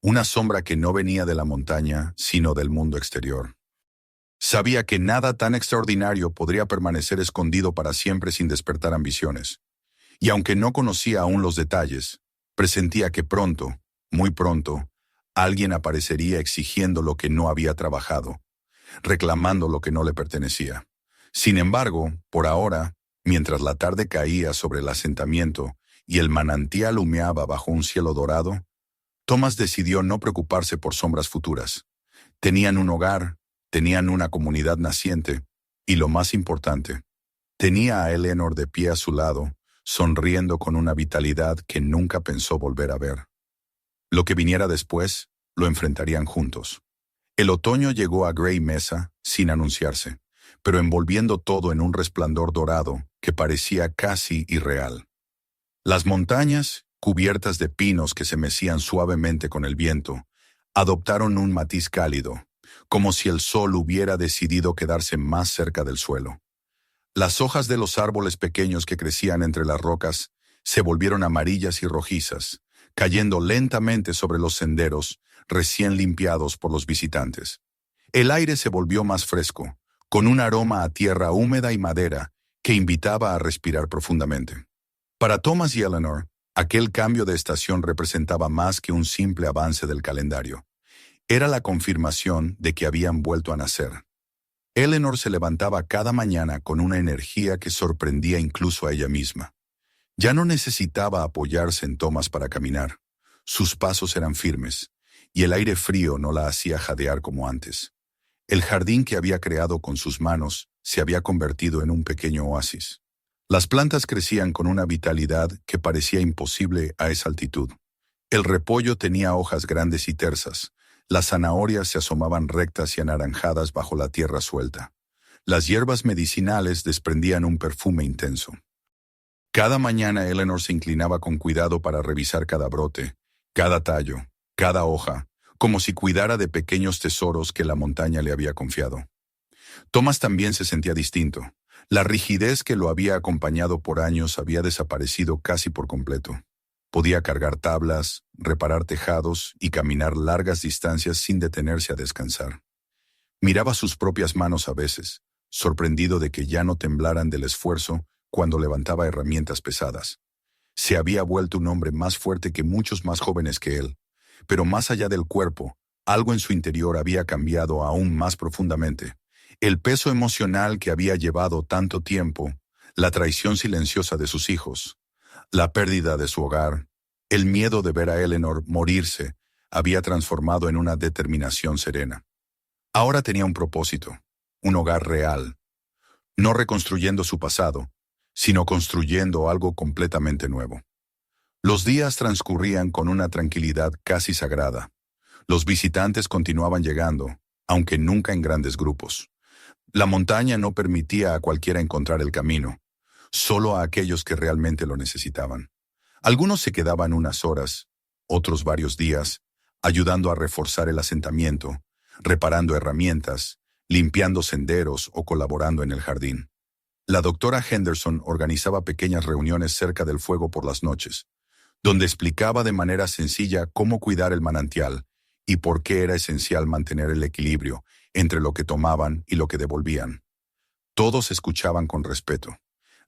Una sombra que no venía de la montaña, sino del mundo exterior. Sabía que nada tan extraordinario podría permanecer escondido para siempre sin despertar ambiciones. Y aunque no conocía aún los detalles, presentía que pronto, muy pronto, alguien aparecería exigiendo lo que no había trabajado, reclamando lo que no le pertenecía. Sin embargo, por ahora, mientras la tarde caía sobre el asentamiento y el manantial humeaba bajo un cielo dorado, Thomas decidió no preocuparse por sombras futuras. Tenían un hogar, tenían una comunidad naciente, y lo más importante, tenía a Eleanor de pie a su lado, sonriendo con una vitalidad que nunca pensó volver a ver. Lo que viniera después, lo enfrentarían juntos. El otoño llegó a Gray Mesa sin anunciarse, pero envolviendo todo en un resplandor dorado que parecía casi irreal. Las montañas, cubiertas de pinos que se mecían suavemente con el viento, adoptaron un matiz cálido, como si el sol hubiera decidido quedarse más cerca del suelo. Las hojas de los árboles pequeños que crecían entre las rocas se volvieron amarillas y rojizas, cayendo lentamente sobre los senderos recién limpiados por los visitantes. El aire se volvió más fresco, con un aroma a tierra húmeda y madera que invitaba a respirar profundamente. Para Thomas y Eleanor, aquel cambio de estación representaba más que un simple avance del calendario. Era la confirmación de que habían vuelto a nacer. Eleanor se levantaba cada mañana con una energía que sorprendía incluso a ella misma. Ya no necesitaba apoyarse en Thomas para caminar. Sus pasos eran firmes, y el aire frío no la hacía jadear como antes. El jardín que había creado con sus manos se había convertido en un pequeño oasis. Las plantas crecían con una vitalidad que parecía imposible a esa altitud. El repollo tenía hojas grandes y tersas. Las zanahorias se asomaban rectas y anaranjadas bajo la tierra suelta. Las hierbas medicinales desprendían un perfume intenso. Cada mañana Eleanor se inclinaba con cuidado para revisar cada brote, cada tallo, cada hoja, como si cuidara de pequeños tesoros que la montaña le había confiado. Thomas también se sentía distinto. La rigidez que lo había acompañado por años había desaparecido casi por completo. Podía cargar tablas, reparar tejados y caminar largas distancias sin detenerse a descansar. Miraba sus propias manos a veces, sorprendido de que ya no temblaran del esfuerzo cuando levantaba herramientas pesadas. Se había vuelto un hombre más fuerte que muchos más jóvenes que él, pero más allá del cuerpo, algo en su interior había cambiado aún más profundamente. El peso emocional que había llevado tanto tiempo, la traición silenciosa de sus hijos, la pérdida de su hogar, el miedo de ver a Eleanor morirse, había transformado en una determinación serena. Ahora tenía un propósito, un hogar real, no reconstruyendo su pasado, sino construyendo algo completamente nuevo. Los días transcurrían con una tranquilidad casi sagrada. Los visitantes continuaban llegando, aunque nunca en grandes grupos. La montaña no permitía a cualquiera encontrar el camino, solo a aquellos que realmente lo necesitaban. Algunos se quedaban unas horas, otros varios días, ayudando a reforzar el asentamiento, reparando herramientas, limpiando senderos o colaborando en el jardín. La doctora Henderson organizaba pequeñas reuniones cerca del fuego por las noches, donde explicaba de manera sencilla cómo cuidar el manantial y por qué era esencial mantener el equilibrio entre lo que tomaban y lo que devolvían. Todos escuchaban con respeto.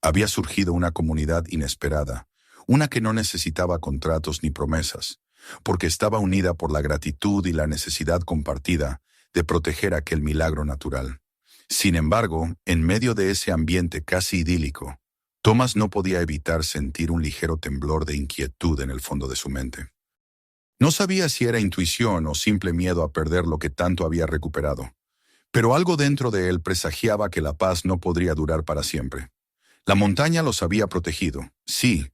Había surgido una comunidad inesperada, una que no necesitaba contratos ni promesas, porque estaba unida por la gratitud y la necesidad compartida de proteger aquel milagro natural. Sin embargo, en medio de ese ambiente casi idílico, Thomas no podía evitar sentir un ligero temblor de inquietud en el fondo de su mente. No sabía si era intuición o simple miedo a perder lo que tanto había recuperado, pero algo dentro de él presagiaba que la paz no podría durar para siempre. La montaña los había protegido, sí,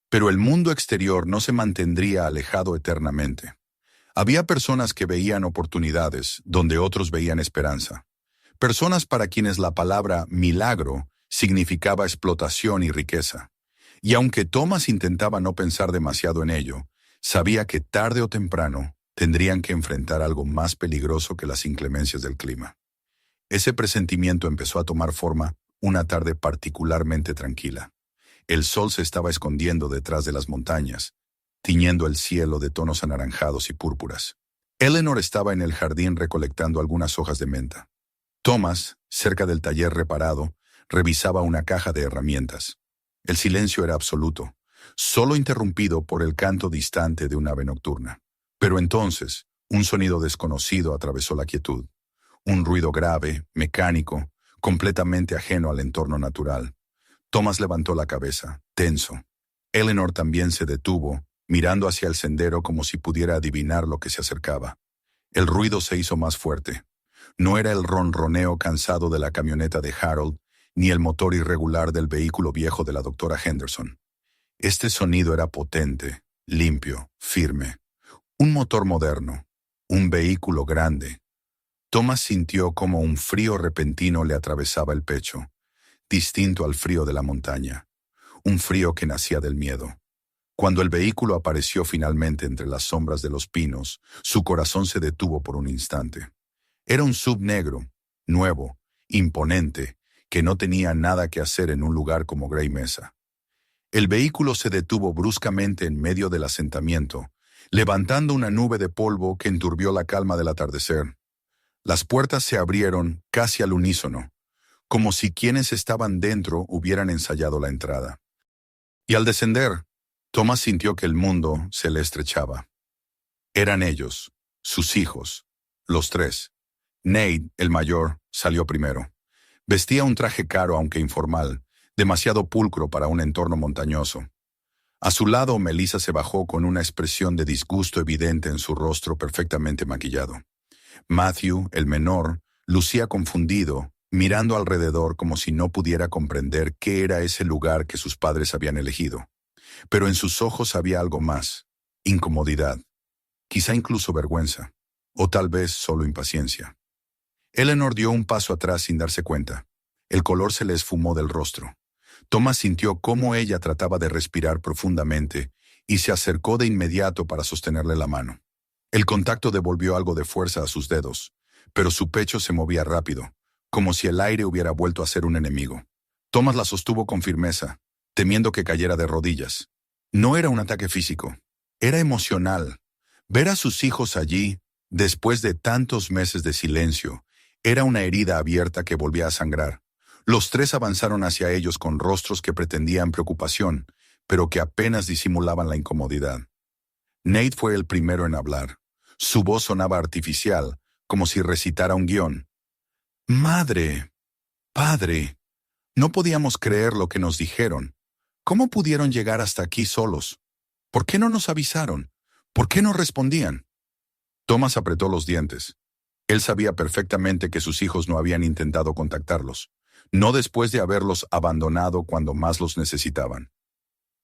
pero el mundo exterior no se mantendría alejado eternamente. Había personas que veían oportunidades donde otros veían esperanza. Personas para quienes la palabra milagro significaba explotación y riqueza. Y aunque Thomas intentaba no pensar demasiado en ello, sabía que tarde o temprano tendrían que enfrentar algo más peligroso que las inclemencias del clima. Ese presentimiento empezó a tomar forma una tarde particularmente tranquila. El sol se estaba escondiendo detrás de las montañas, tiñendo el cielo de tonos anaranjados y púrpuras. Eleanor estaba en el jardín recolectando algunas hojas de menta. Thomas, cerca del taller reparado, revisaba una caja de herramientas. El silencio era absoluto, solo interrumpido por el canto distante de un ave nocturna. Pero entonces, un sonido desconocido atravesó la quietud. Un ruido grave, mecánico, completamente ajeno al entorno natural. Thomas levantó la cabeza, tenso. Eleanor también se detuvo, mirando hacia el sendero como si pudiera adivinar lo que se acercaba. El ruido se hizo más fuerte. No era el ronroneo cansado de la camioneta de Harold, ni el motor irregular del vehículo viejo de la doctora Henderson. Este sonido era potente, limpio, firme. Un motor moderno, un vehículo grande. Thomas sintió como un frío repentino le atravesaba el pecho, distinto al frío de la montaña, un frío que nacía del miedo. Cuando el vehículo apareció finalmente entre las sombras de los pinos, su corazón se detuvo por un instante. Era un SUV negro, nuevo, imponente, que no tenía nada que hacer en un lugar como Grey Mesa. El vehículo se detuvo bruscamente en medio del asentamiento, levantando una nube de polvo que enturbió la calma del atardecer. Las puertas se abrieron casi al unísono, como si quienes estaban dentro hubieran ensayado la entrada. Y al descender, Thomas sintió que el mundo se le estrechaba. Eran ellos, sus hijos, los tres. Nate, el mayor, salió primero. Vestía un traje caro aunque informal, demasiado pulcro para un entorno montañoso. A su lado, Melissa se bajó con una expresión de disgusto evidente en su rostro perfectamente maquillado. Matthew, el menor, lucía confundido, mirando alrededor como si no pudiera comprender qué era ese lugar que sus padres habían elegido. Pero en sus ojos había algo más, incomodidad, quizá incluso vergüenza, o tal vez solo impaciencia. Eleanor dio un paso atrás sin darse cuenta. El color se le esfumó del rostro. Thomas sintió cómo ella trataba de respirar profundamente y se acercó de inmediato para sostenerle la mano. El contacto devolvió algo de fuerza a sus dedos, pero su pecho se movía rápido, como si el aire hubiera vuelto a ser un enemigo. Thomas la sostuvo con firmeza, temiendo que cayera de rodillas. No era un ataque físico, era emocional. Ver a sus hijos allí, después de tantos meses de silencio, era una herida abierta que volvía a sangrar. Los tres avanzaron hacia ellos con rostros que pretendían preocupación, pero que apenas disimulaban la incomodidad. Nate fue el primero en hablar. Su voz sonaba artificial, como si recitara un guión. «Madre, padre, no podíamos creer lo que nos dijeron. ¿Cómo pudieron llegar hasta aquí solos? ¿Por qué no nos avisaron? ¿Por qué no respondían?» Thomas apretó los dientes. Él sabía perfectamente que sus hijos no habían intentado contactarlos, no después de haberlos abandonado cuando más los necesitaban.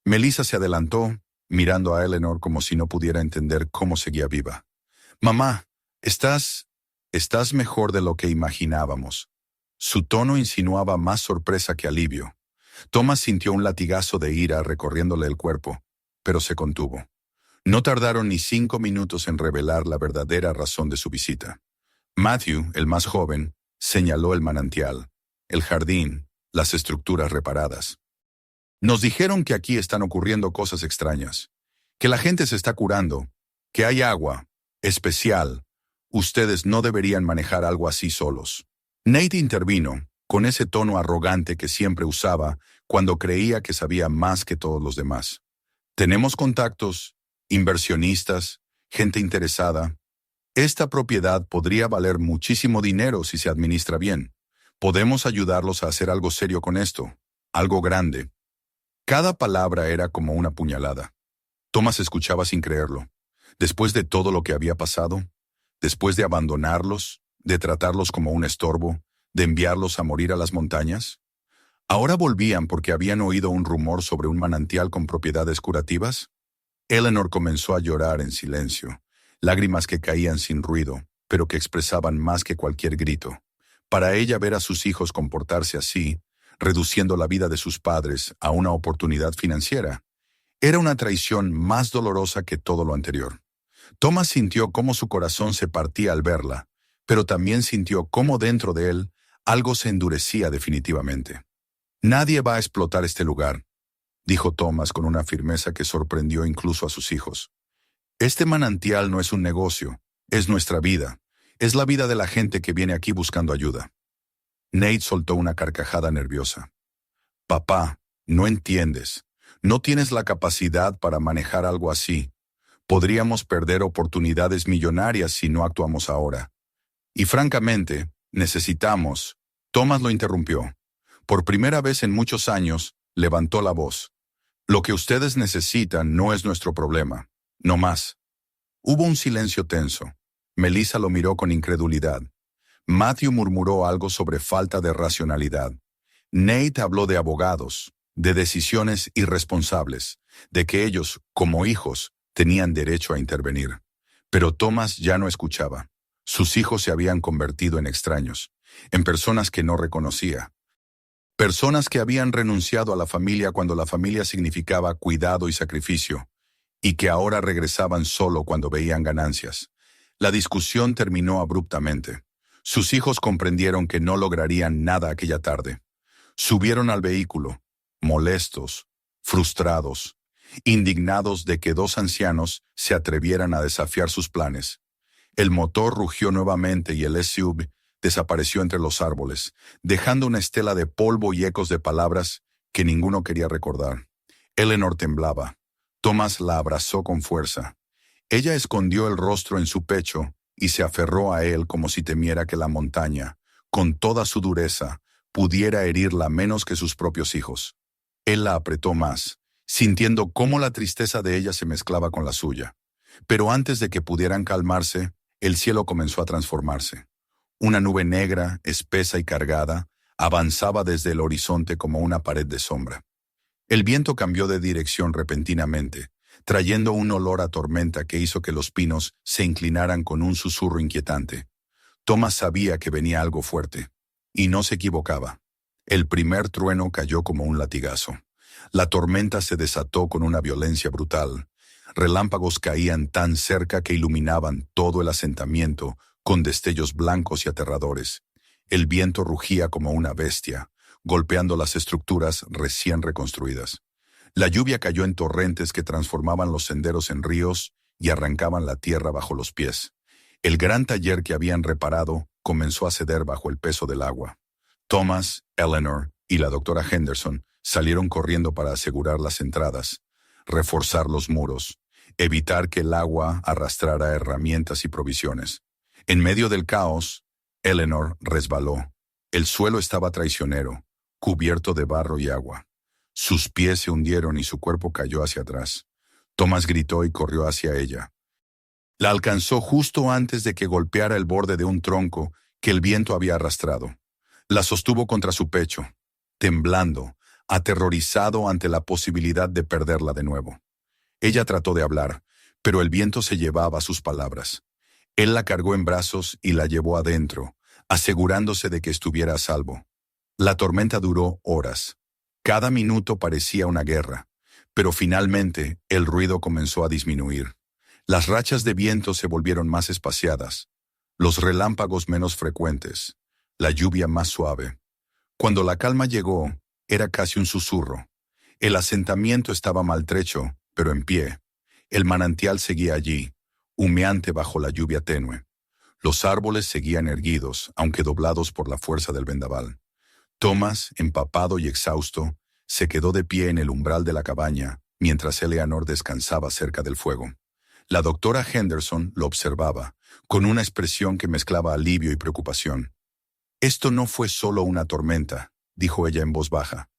Melissa se adelantó, mirando a Eleanor como si no pudiera entender cómo seguía viva. «Mamá, estás mejor de lo que imaginábamos». Su tono insinuaba más sorpresa que alivio. Thomas sintió un latigazo de ira recorriéndole el cuerpo, pero se contuvo. No tardaron ni 5 minutos en revelar la verdadera razón de su visita. Matthew, el más joven, señaló el manantial, el jardín, las estructuras reparadas. Nos dijeron que aquí están ocurriendo cosas extrañas, que la gente se está curando, que hay agua, especial. Ustedes no deberían manejar algo así solos. Nate intervino, con ese tono arrogante que siempre usaba cuando creía que sabía más que todos los demás. Tenemos contactos, inversionistas, gente interesada. Esta propiedad podría valer muchísimo dinero si se administra bien. Podemos ayudarlos a hacer algo serio con esto, algo grande. Cada palabra era como una puñalada. Thomas escuchaba sin creerlo. Después de todo lo que había pasado, después de abandonarlos, de tratarlos como un estorbo, de enviarlos a morir a las montañas, ¿ahora volvían porque habían oído un rumor sobre un manantial con propiedades curativas? Eleanor comenzó a llorar en silencio, lágrimas que caían sin ruido, pero que expresaban más que cualquier grito. Para ella ver a sus hijos comportarse así, reduciendo la vida de sus padres a una oportunidad financiera, era una traición más dolorosa que todo lo anterior. Thomas sintió cómo su corazón se partía al verla, pero también sintió cómo dentro de él algo se endurecía definitivamente. «Nadie va a explotar este lugar», dijo Thomas con una firmeza que sorprendió incluso a sus hijos. «Este manantial no es un negocio, es nuestra vida, es la vida de la gente que viene aquí buscando ayuda». Nate soltó una carcajada nerviosa. «Papá, no entiendes. No tienes la capacidad para manejar algo así. Podríamos perder oportunidades millonarias si no actuamos ahora. Y francamente, necesitamos». Thomas lo interrumpió. Por primera vez en muchos años, levantó la voz. «Lo que ustedes necesitan no es nuestro problema. No más». Hubo un silencio tenso. Melissa lo miró con incredulidad. Matthew murmuró algo sobre falta de racionalidad. Nate habló de abogados, de decisiones irresponsables, de que ellos, como hijos, tenían derecho a intervenir. Pero Thomas ya no escuchaba. Sus hijos se habían convertido en extraños, en personas que no reconocía. Personas que habían renunciado a la familia cuando la familia significaba cuidado y sacrificio, y que ahora regresaban solo cuando veían ganancias. La discusión terminó abruptamente. Sus hijos comprendieron que no lograrían nada aquella tarde. Subieron al vehículo, molestos, frustrados, indignados de que dos ancianos se atrevieran a desafiar sus planes. El motor rugió nuevamente y el SUV desapareció entre los árboles, dejando una estela de polvo y ecos de palabras que ninguno quería recordar. Eleanor temblaba. Thomas la abrazó con fuerza. Ella escondió el rostro en su pecho y se aferró a él como si temiera que la montaña, con toda su dureza, pudiera herirla menos que sus propios hijos. Él la apretó más, sintiendo cómo la tristeza de ella se mezclaba con la suya. Pero antes de que pudieran calmarse, el cielo comenzó a transformarse. Una nube negra, espesa y cargada, avanzaba desde el horizonte como una pared de sombra. El viento cambió de dirección repentinamente, trayendo un olor a tormenta que hizo que los pinos se inclinaran con un susurro inquietante. Thomas sabía que venía algo fuerte, y no se equivocaba. El primer trueno cayó como un latigazo. La tormenta se desató con una violencia brutal. Relámpagos caían tan cerca que iluminaban todo el asentamiento con destellos blancos y aterradores. El viento rugía como una bestia, golpeando las estructuras recién reconstruidas. La lluvia cayó en torrentes que transformaban los senderos en ríos y arrancaban la tierra bajo los pies. El gran taller que habían reparado comenzó a ceder bajo el peso del agua. Thomas, Eleanor y la doctora Henderson salieron corriendo para asegurar las entradas, reforzar los muros, evitar que el agua arrastrara herramientas y provisiones. En medio del caos, Eleanor resbaló. El suelo estaba traicionero, cubierto de barro y agua. Sus pies se hundieron y su cuerpo cayó hacia atrás. Thomas gritó y corrió hacia ella. La alcanzó justo antes de que golpeara el borde de un tronco que el viento había arrastrado. La sostuvo contra su pecho, temblando, aterrorizado ante la posibilidad de perderla de nuevo. Ella trató de hablar, pero el viento se llevaba sus palabras. Él la cargó en brazos y la llevó adentro, asegurándose de que estuviera a salvo. La tormenta duró horas. Cada minuto parecía una guerra, pero finalmente el ruido comenzó a disminuir. Las rachas de viento se volvieron más espaciadas, los relámpagos menos frecuentes, la lluvia más suave. Cuando la calma llegó, era casi un susurro. El asentamiento estaba maltrecho, pero en pie. El manantial seguía allí, humeante bajo la lluvia tenue. Los árboles seguían erguidos, aunque doblados por la fuerza del vendaval. Thomas, empapado y exhausto, se quedó de pie en el umbral de la cabaña, mientras Eleanor descansaba cerca del fuego. La doctora Henderson lo observaba, con una expresión que mezclaba alivio y preocupación. «Esto no fue solo una tormenta», dijo ella en voz baja.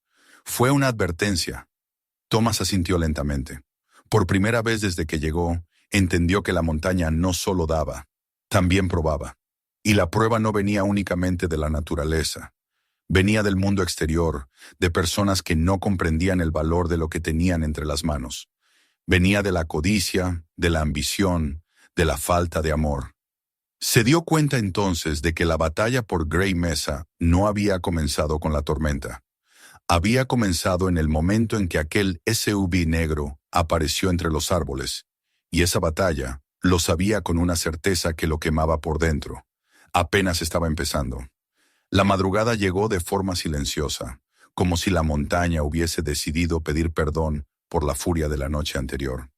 «Fue una advertencia». Thomas asintió lentamente. Por primera vez desde que llegó, entendió que la montaña no solo daba, también probaba. Y la prueba no venía únicamente de la naturaleza. Venía del mundo exterior, de personas que no comprendían el valor de lo que tenían entre las manos. Venía de la codicia, de la ambición, de la falta de amor. Se dio cuenta entonces de que la batalla por Grey Mesa no había comenzado con la tormenta. Había comenzado en el momento en que aquel SUV negro apareció entre los árboles, y esa batalla lo sabía con una certeza que lo quemaba por dentro. Apenas estaba empezando. La madrugada llegó de forma silenciosa, como si la montaña hubiese decidido pedir perdón por la furia de la noche anterior.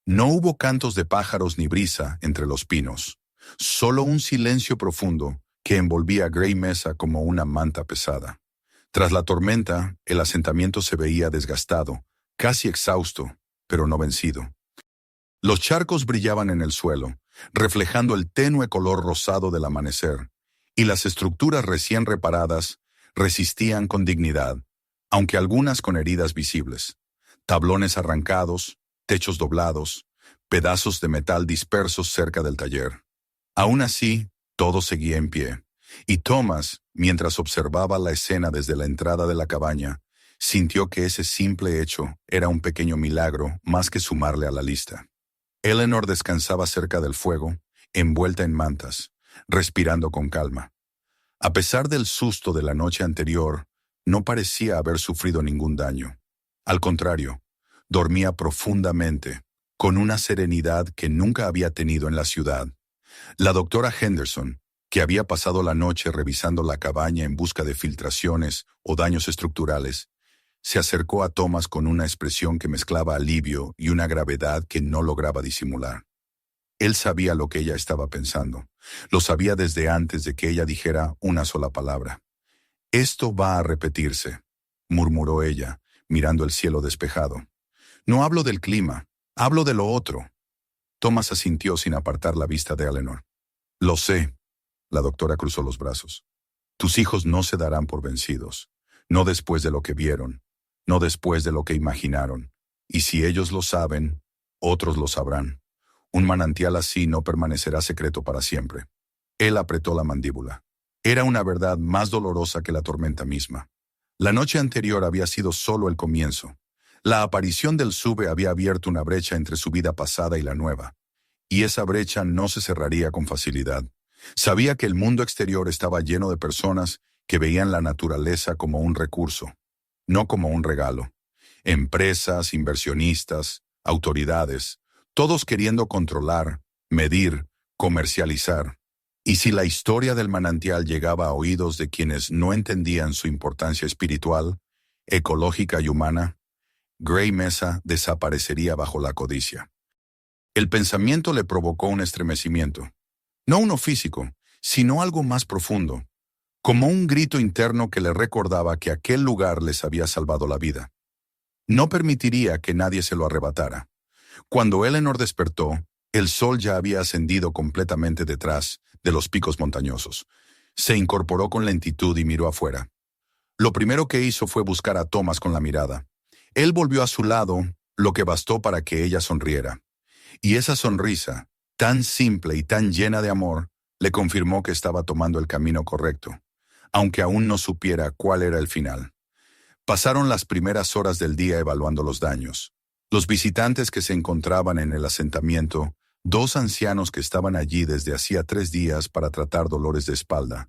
No hubo cantos de pájaros ni brisa entre los pinos, solo un silencio profundo que envolvía a Grey Mesa como una manta pesada. Tras la tormenta, el asentamiento se veía desgastado, casi exhausto, pero no vencido. Los charcos brillaban en el suelo, reflejando el tenue color rosado del amanecer, y las estructuras recién reparadas resistían con dignidad, aunque algunas con heridas visibles. Tablones arrancados, techos doblados, pedazos de metal dispersos cerca del taller. Aún así, todo seguía en pie, y Thomas, mientras observaba la escena desde la entrada de la cabaña, sintió que ese simple hecho era un pequeño milagro más que sumarle a la lista. Eleanor descansaba cerca del fuego, envuelta en mantas, respirando con calma. A pesar del susto de la noche anterior, no parecía haber sufrido ningún daño. Al contrario, dormía profundamente, con una serenidad que nunca había tenido en la ciudad. La doctora Henderson, que había pasado la noche revisando la cabaña en busca de filtraciones o daños estructurales, se acercó a Thomas con una expresión que mezclaba alivio y una gravedad que no lograba disimular. Él sabía lo que ella estaba pensando. Lo sabía desde antes de que ella dijera una sola palabra. «Esto va a repetirse», murmuró ella, mirando el cielo despejado. «No hablo del clima, hablo de lo otro». Thomas asintió sin apartar la vista de Eleanor. «Lo sé», la doctora cruzó los brazos. «Tus hijos no se darán por vencidos, no después de lo que vieron, no después de lo que imaginaron. Y si ellos lo saben, otros lo sabrán. Un manantial así no permanecerá secreto para siempre». Él apretó la mandíbula. Era una verdad más dolorosa que la tormenta misma. La noche anterior había sido solo el comienzo. La aparición del SUV había abierto una brecha entre su vida pasada y la nueva. Y esa brecha no se cerraría con facilidad. Sabía que el mundo exterior estaba lleno de personas que veían la naturaleza como un recurso, no como un regalo. Empresas, inversionistas, autoridades, todos queriendo controlar, medir, comercializar. Y si la historia del manantial llegaba a oídos de quienes no entendían su importancia espiritual, ecológica y humana, Grey Mesa desaparecería bajo la codicia. El pensamiento le provocó un estremecimiento. No uno físico, sino algo más profundo, como un grito interno que le recordaba que aquel lugar les había salvado la vida. No permitiría que nadie se lo arrebatara. Cuando Eleanor despertó, el sol ya había ascendido completamente detrás de los picos montañosos. Se incorporó con lentitud y miró afuera. Lo primero que hizo fue buscar a Thomas con la mirada. Él volvió a su lado, lo que bastó para que ella sonriera. Y esa sonrisa, tan simple y tan llena de amor, le confirmó que estaba tomando el camino correcto, aunque aún no supiera cuál era el final. Pasaron las primeras horas del día evaluando los daños. Los visitantes que se encontraban en el asentamiento, dos ancianos que estaban allí desde hacía 3 días para tratar dolores de espalda,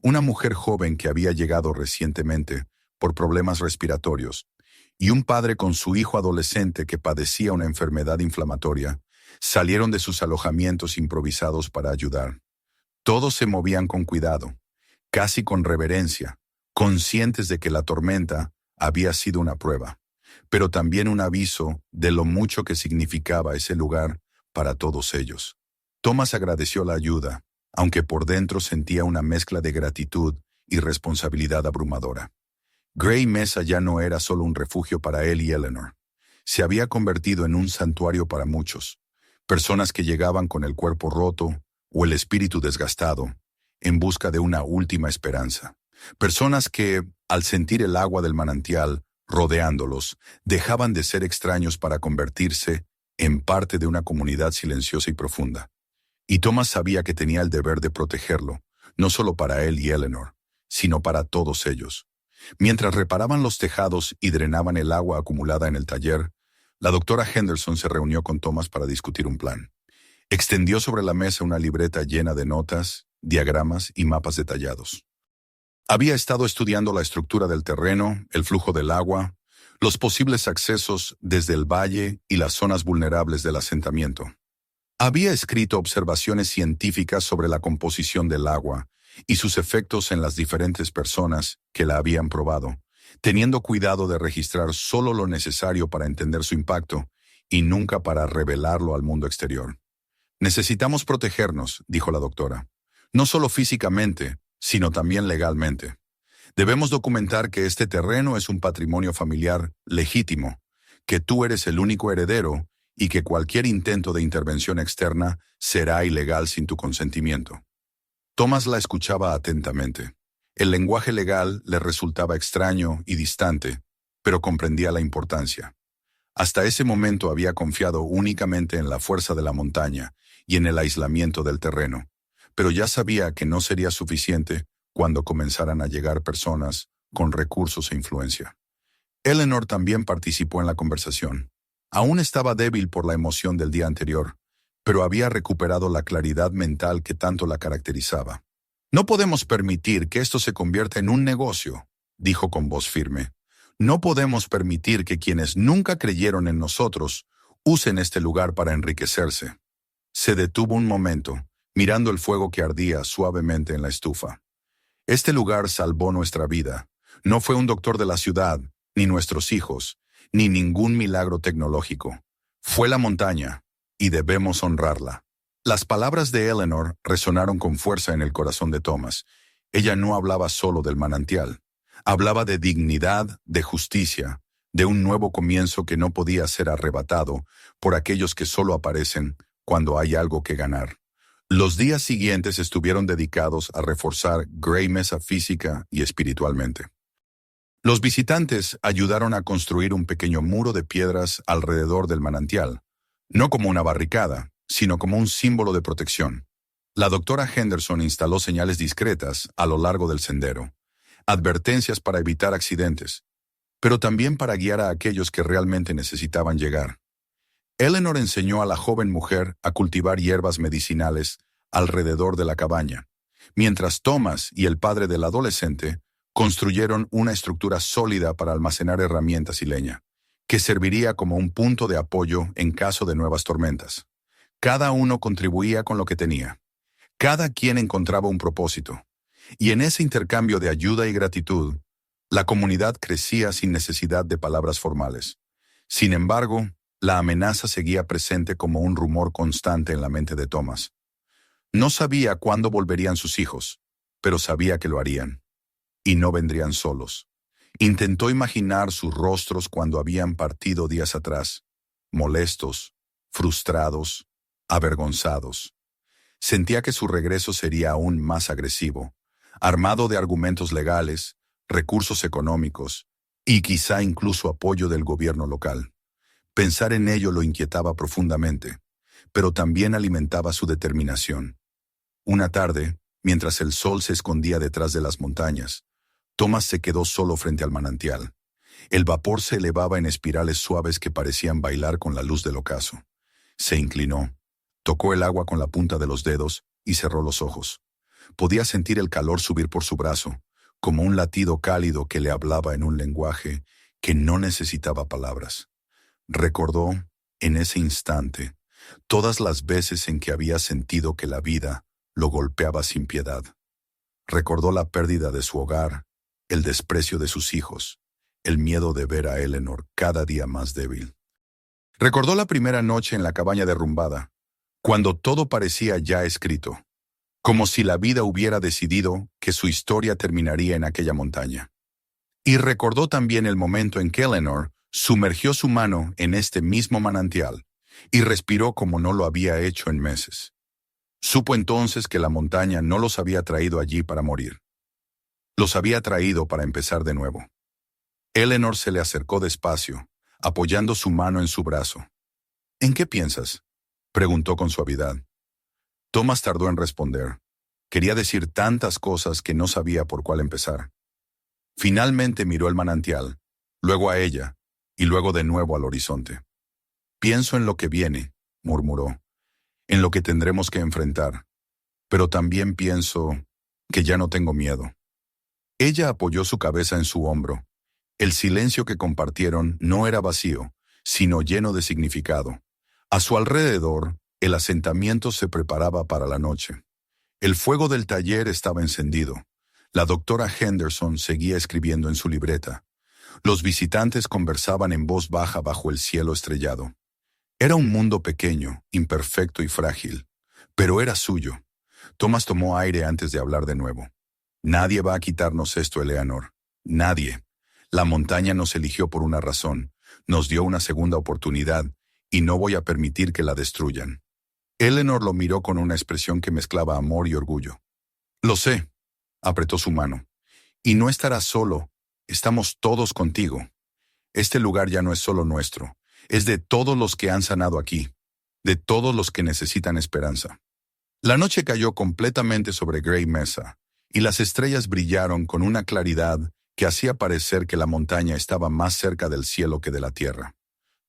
una mujer joven que había llegado recientemente por problemas respiratorios, y un padre con su hijo adolescente que padecía una enfermedad inflamatoria, salieron de sus alojamientos improvisados para ayudar. Todos se movían con cuidado, casi con reverencia, conscientes de que la tormenta había sido una prueba, pero también un aviso de lo mucho que significaba ese lugar para todos ellos. Thomas agradeció la ayuda, aunque por dentro sentía una mezcla de gratitud y responsabilidad abrumadora. Gray Mesa ya no era solo un refugio para él y Eleanor. Se había convertido en un santuario para muchos, personas que llegaban con el cuerpo roto o el espíritu desgastado, en busca de una última esperanza. Personas que, al sentir el agua del manantial rodeándolos, dejaban de ser extraños para convertirse en parte de una comunidad silenciosa y profunda. Y Thomas sabía que tenía el deber de protegerlo, no solo para él y Eleanor, sino para todos ellos. Mientras reparaban los tejados y drenaban el agua acumulada en el taller, la doctora Henderson se reunió con Thomas para discutir un plan. Extendió sobre la mesa una libreta llena de notas, diagramas y mapas detallados. Había estado estudiando la estructura del terreno, el flujo del agua, los posibles accesos desde el valle y las zonas vulnerables del asentamiento. Había escrito observaciones científicas sobre la composición del agua y sus efectos en las diferentes personas que la habían probado, teniendo cuidado de registrar solo lo necesario para entender su impacto y nunca para revelarlo al mundo exterior. Necesitamos protegernos, dijo la doctora, no solo físicamente, sino también legalmente. Debemos documentar que este terreno es un patrimonio familiar legítimo, que tú eres el único heredero y que cualquier intento de intervención externa será ilegal sin tu consentimiento. Thomas la escuchaba atentamente. El lenguaje legal le resultaba extraño y distante, pero comprendía la importancia. Hasta ese momento había confiado únicamente en la fuerza de la montaña y en el aislamiento del terreno, pero ya sabía que no sería suficiente cuando comenzaran a llegar personas con recursos e influencia. Eleanor también participó en la conversación. Aún estaba débil por la emoción del día anterior, pero había recuperado la claridad mental que tanto la caracterizaba. No podemos permitir que esto se convierta en un negocio, dijo con voz firme. No podemos permitir que quienes nunca creyeron en nosotros usen este lugar para enriquecerse. Se detuvo un momento, mirando el fuego que ardía suavemente en la estufa. Este lugar salvó nuestra vida. No fue un doctor de la ciudad, ni nuestros hijos, ni ningún milagro tecnológico. Fue la montaña, y debemos honrarla. Las palabras de Eleanor resonaron con fuerza en el corazón de Thomas. Ella no hablaba solo del manantial. Hablaba de dignidad, de justicia, de un nuevo comienzo que no podía ser arrebatado por aquellos que solo aparecen cuando hay algo que ganar. Los días siguientes estuvieron dedicados a reforzar Gray Mesa física y espiritualmente. Los visitantes ayudaron a construir un pequeño muro de piedras alrededor del manantial, no como una barricada, sino como un símbolo de protección. La doctora Henderson instaló señales discretas a lo largo del sendero, advertencias para evitar accidentes, pero también para guiar a aquellos que realmente necesitaban llegar. Eleanor enseñó a la joven mujer a cultivar hierbas medicinales alrededor de la cabaña, mientras Thomas y el padre del adolescente construyeron una estructura sólida para almacenar herramientas y leña, que serviría como un punto de apoyo en caso de nuevas tormentas. Cada uno contribuía con lo que tenía. Cada quien encontraba un propósito, y en ese intercambio de ayuda y gratitud, la comunidad crecía sin necesidad de palabras formales. Sin embargo, la amenaza seguía presente como un rumor constante en la mente de Thomas. No sabía cuándo volverían sus hijos, pero sabía que lo harían. Y no vendrían solos. Intentó imaginar sus rostros cuando habían partido días atrás, molestos, frustrados, avergonzados. Sentía que su regreso sería aún más agresivo, armado de argumentos legales, recursos económicos y quizá incluso apoyo del gobierno local. Pensar en ello lo inquietaba profundamente, pero también alimentaba su determinación. Una tarde, mientras el sol se escondía detrás de las montañas, Thomas se quedó solo frente al manantial. El vapor se elevaba en espirales suaves que parecían bailar con la luz del ocaso. Se inclinó, tocó el agua con la punta de los dedos y cerró los ojos. Podía sentir el calor subir por su brazo, como un latido cálido que le hablaba en un lenguaje que no necesitaba palabras. Recordó, en ese instante, todas las veces en que había sentido que la vida lo golpeaba sin piedad. Recordó la pérdida de su hogar, el desprecio de sus hijos, el miedo de ver a Eleanor cada día más débil. Recordó la primera noche en la cabaña derrumbada, cuando todo parecía ya escrito, como si la vida hubiera decidido que su historia terminaría en aquella montaña. Y recordó también el momento en que Eleanor sumergió su mano en este mismo manantial y respiró como no lo había hecho en meses. Supo entonces que la montaña no los había traído allí para morir. Los había traído para empezar de nuevo. Eleanor se le acercó despacio, apoyando su mano en su brazo. ¿En qué piensas?, preguntó con suavidad. Thomas tardó en responder. Quería decir tantas cosas que no sabía por cuál empezar. Finalmente miró el manantial, luego a ella, y luego de nuevo al horizonte. Pienso en lo que viene, murmuró, en lo que tendremos que enfrentar, pero también pienso que ya no tengo miedo. Ella apoyó su cabeza en su hombro. El silencio que compartieron no era vacío, sino lleno de significado. A su alrededor, el asentamiento se preparaba para la noche. El fuego del taller estaba encendido. La doctora Henderson seguía escribiendo en su libreta. Los visitantes conversaban en voz baja bajo el cielo estrellado. Era un mundo pequeño, imperfecto y frágil, pero era suyo. Thomas tomó aire antes de hablar de nuevo. Nadie va a quitarnos esto, Eleanor. Nadie. La montaña nos eligió por una razón, nos dio una segunda oportunidad, y no voy a permitir que la destruyan. Eleanor lo miró con una expresión que mezclaba amor y orgullo. Lo sé, apretó su mano. Y no estarás solo, estamos todos contigo. Este lugar ya no es solo nuestro, es de todos los que han sanado aquí, de todos los que necesitan esperanza. La noche cayó completamente sobre Grey Mesa, y las estrellas brillaron con una claridad que hacía parecer que la montaña estaba más cerca del cielo que de la tierra.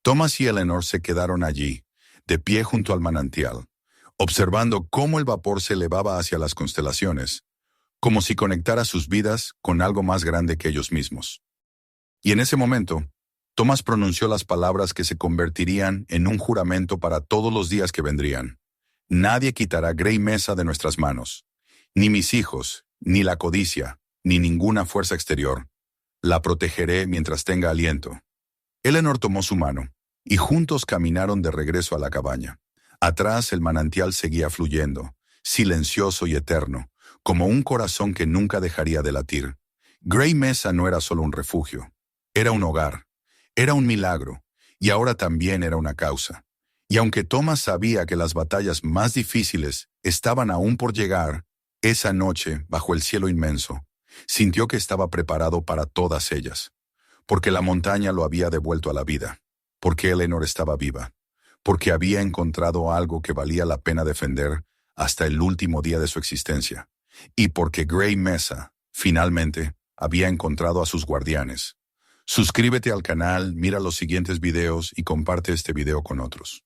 Thomas y Eleanor se quedaron allí, de pie junto al manantial, observando cómo el vapor se elevaba hacia las constelaciones, como si conectara sus vidas con algo más grande que ellos mismos. Y en ese momento, Thomas pronunció las palabras que se convertirían en un juramento para todos los días que vendrían. Nadie quitará Grey Mesa de nuestras manos, ni mis hijos, ni la codicia, ni ninguna fuerza exterior. La protegeré mientras tenga aliento. Eleanor tomó su mano, y juntos caminaron de regreso a la cabaña. Atrás el manantial seguía fluyendo, silencioso y eterno, como un corazón que nunca dejaría de latir. Grey Mesa no era solo un refugio, era un hogar, era un milagro, y ahora también era una causa. Y aunque Thomas sabía que las batallas más difíciles estaban aún por llegar, esa noche, bajo el cielo inmenso, sintió que estaba preparado para todas ellas. Porque la montaña lo había devuelto a la vida, porque Eleanor estaba viva, porque había encontrado algo que valía la pena defender hasta el último día de su existencia, y porque Grey Mesa, finalmente, había encontrado a sus guardianes. Suscríbete al canal, mira los siguientes videos y comparte este video con otros.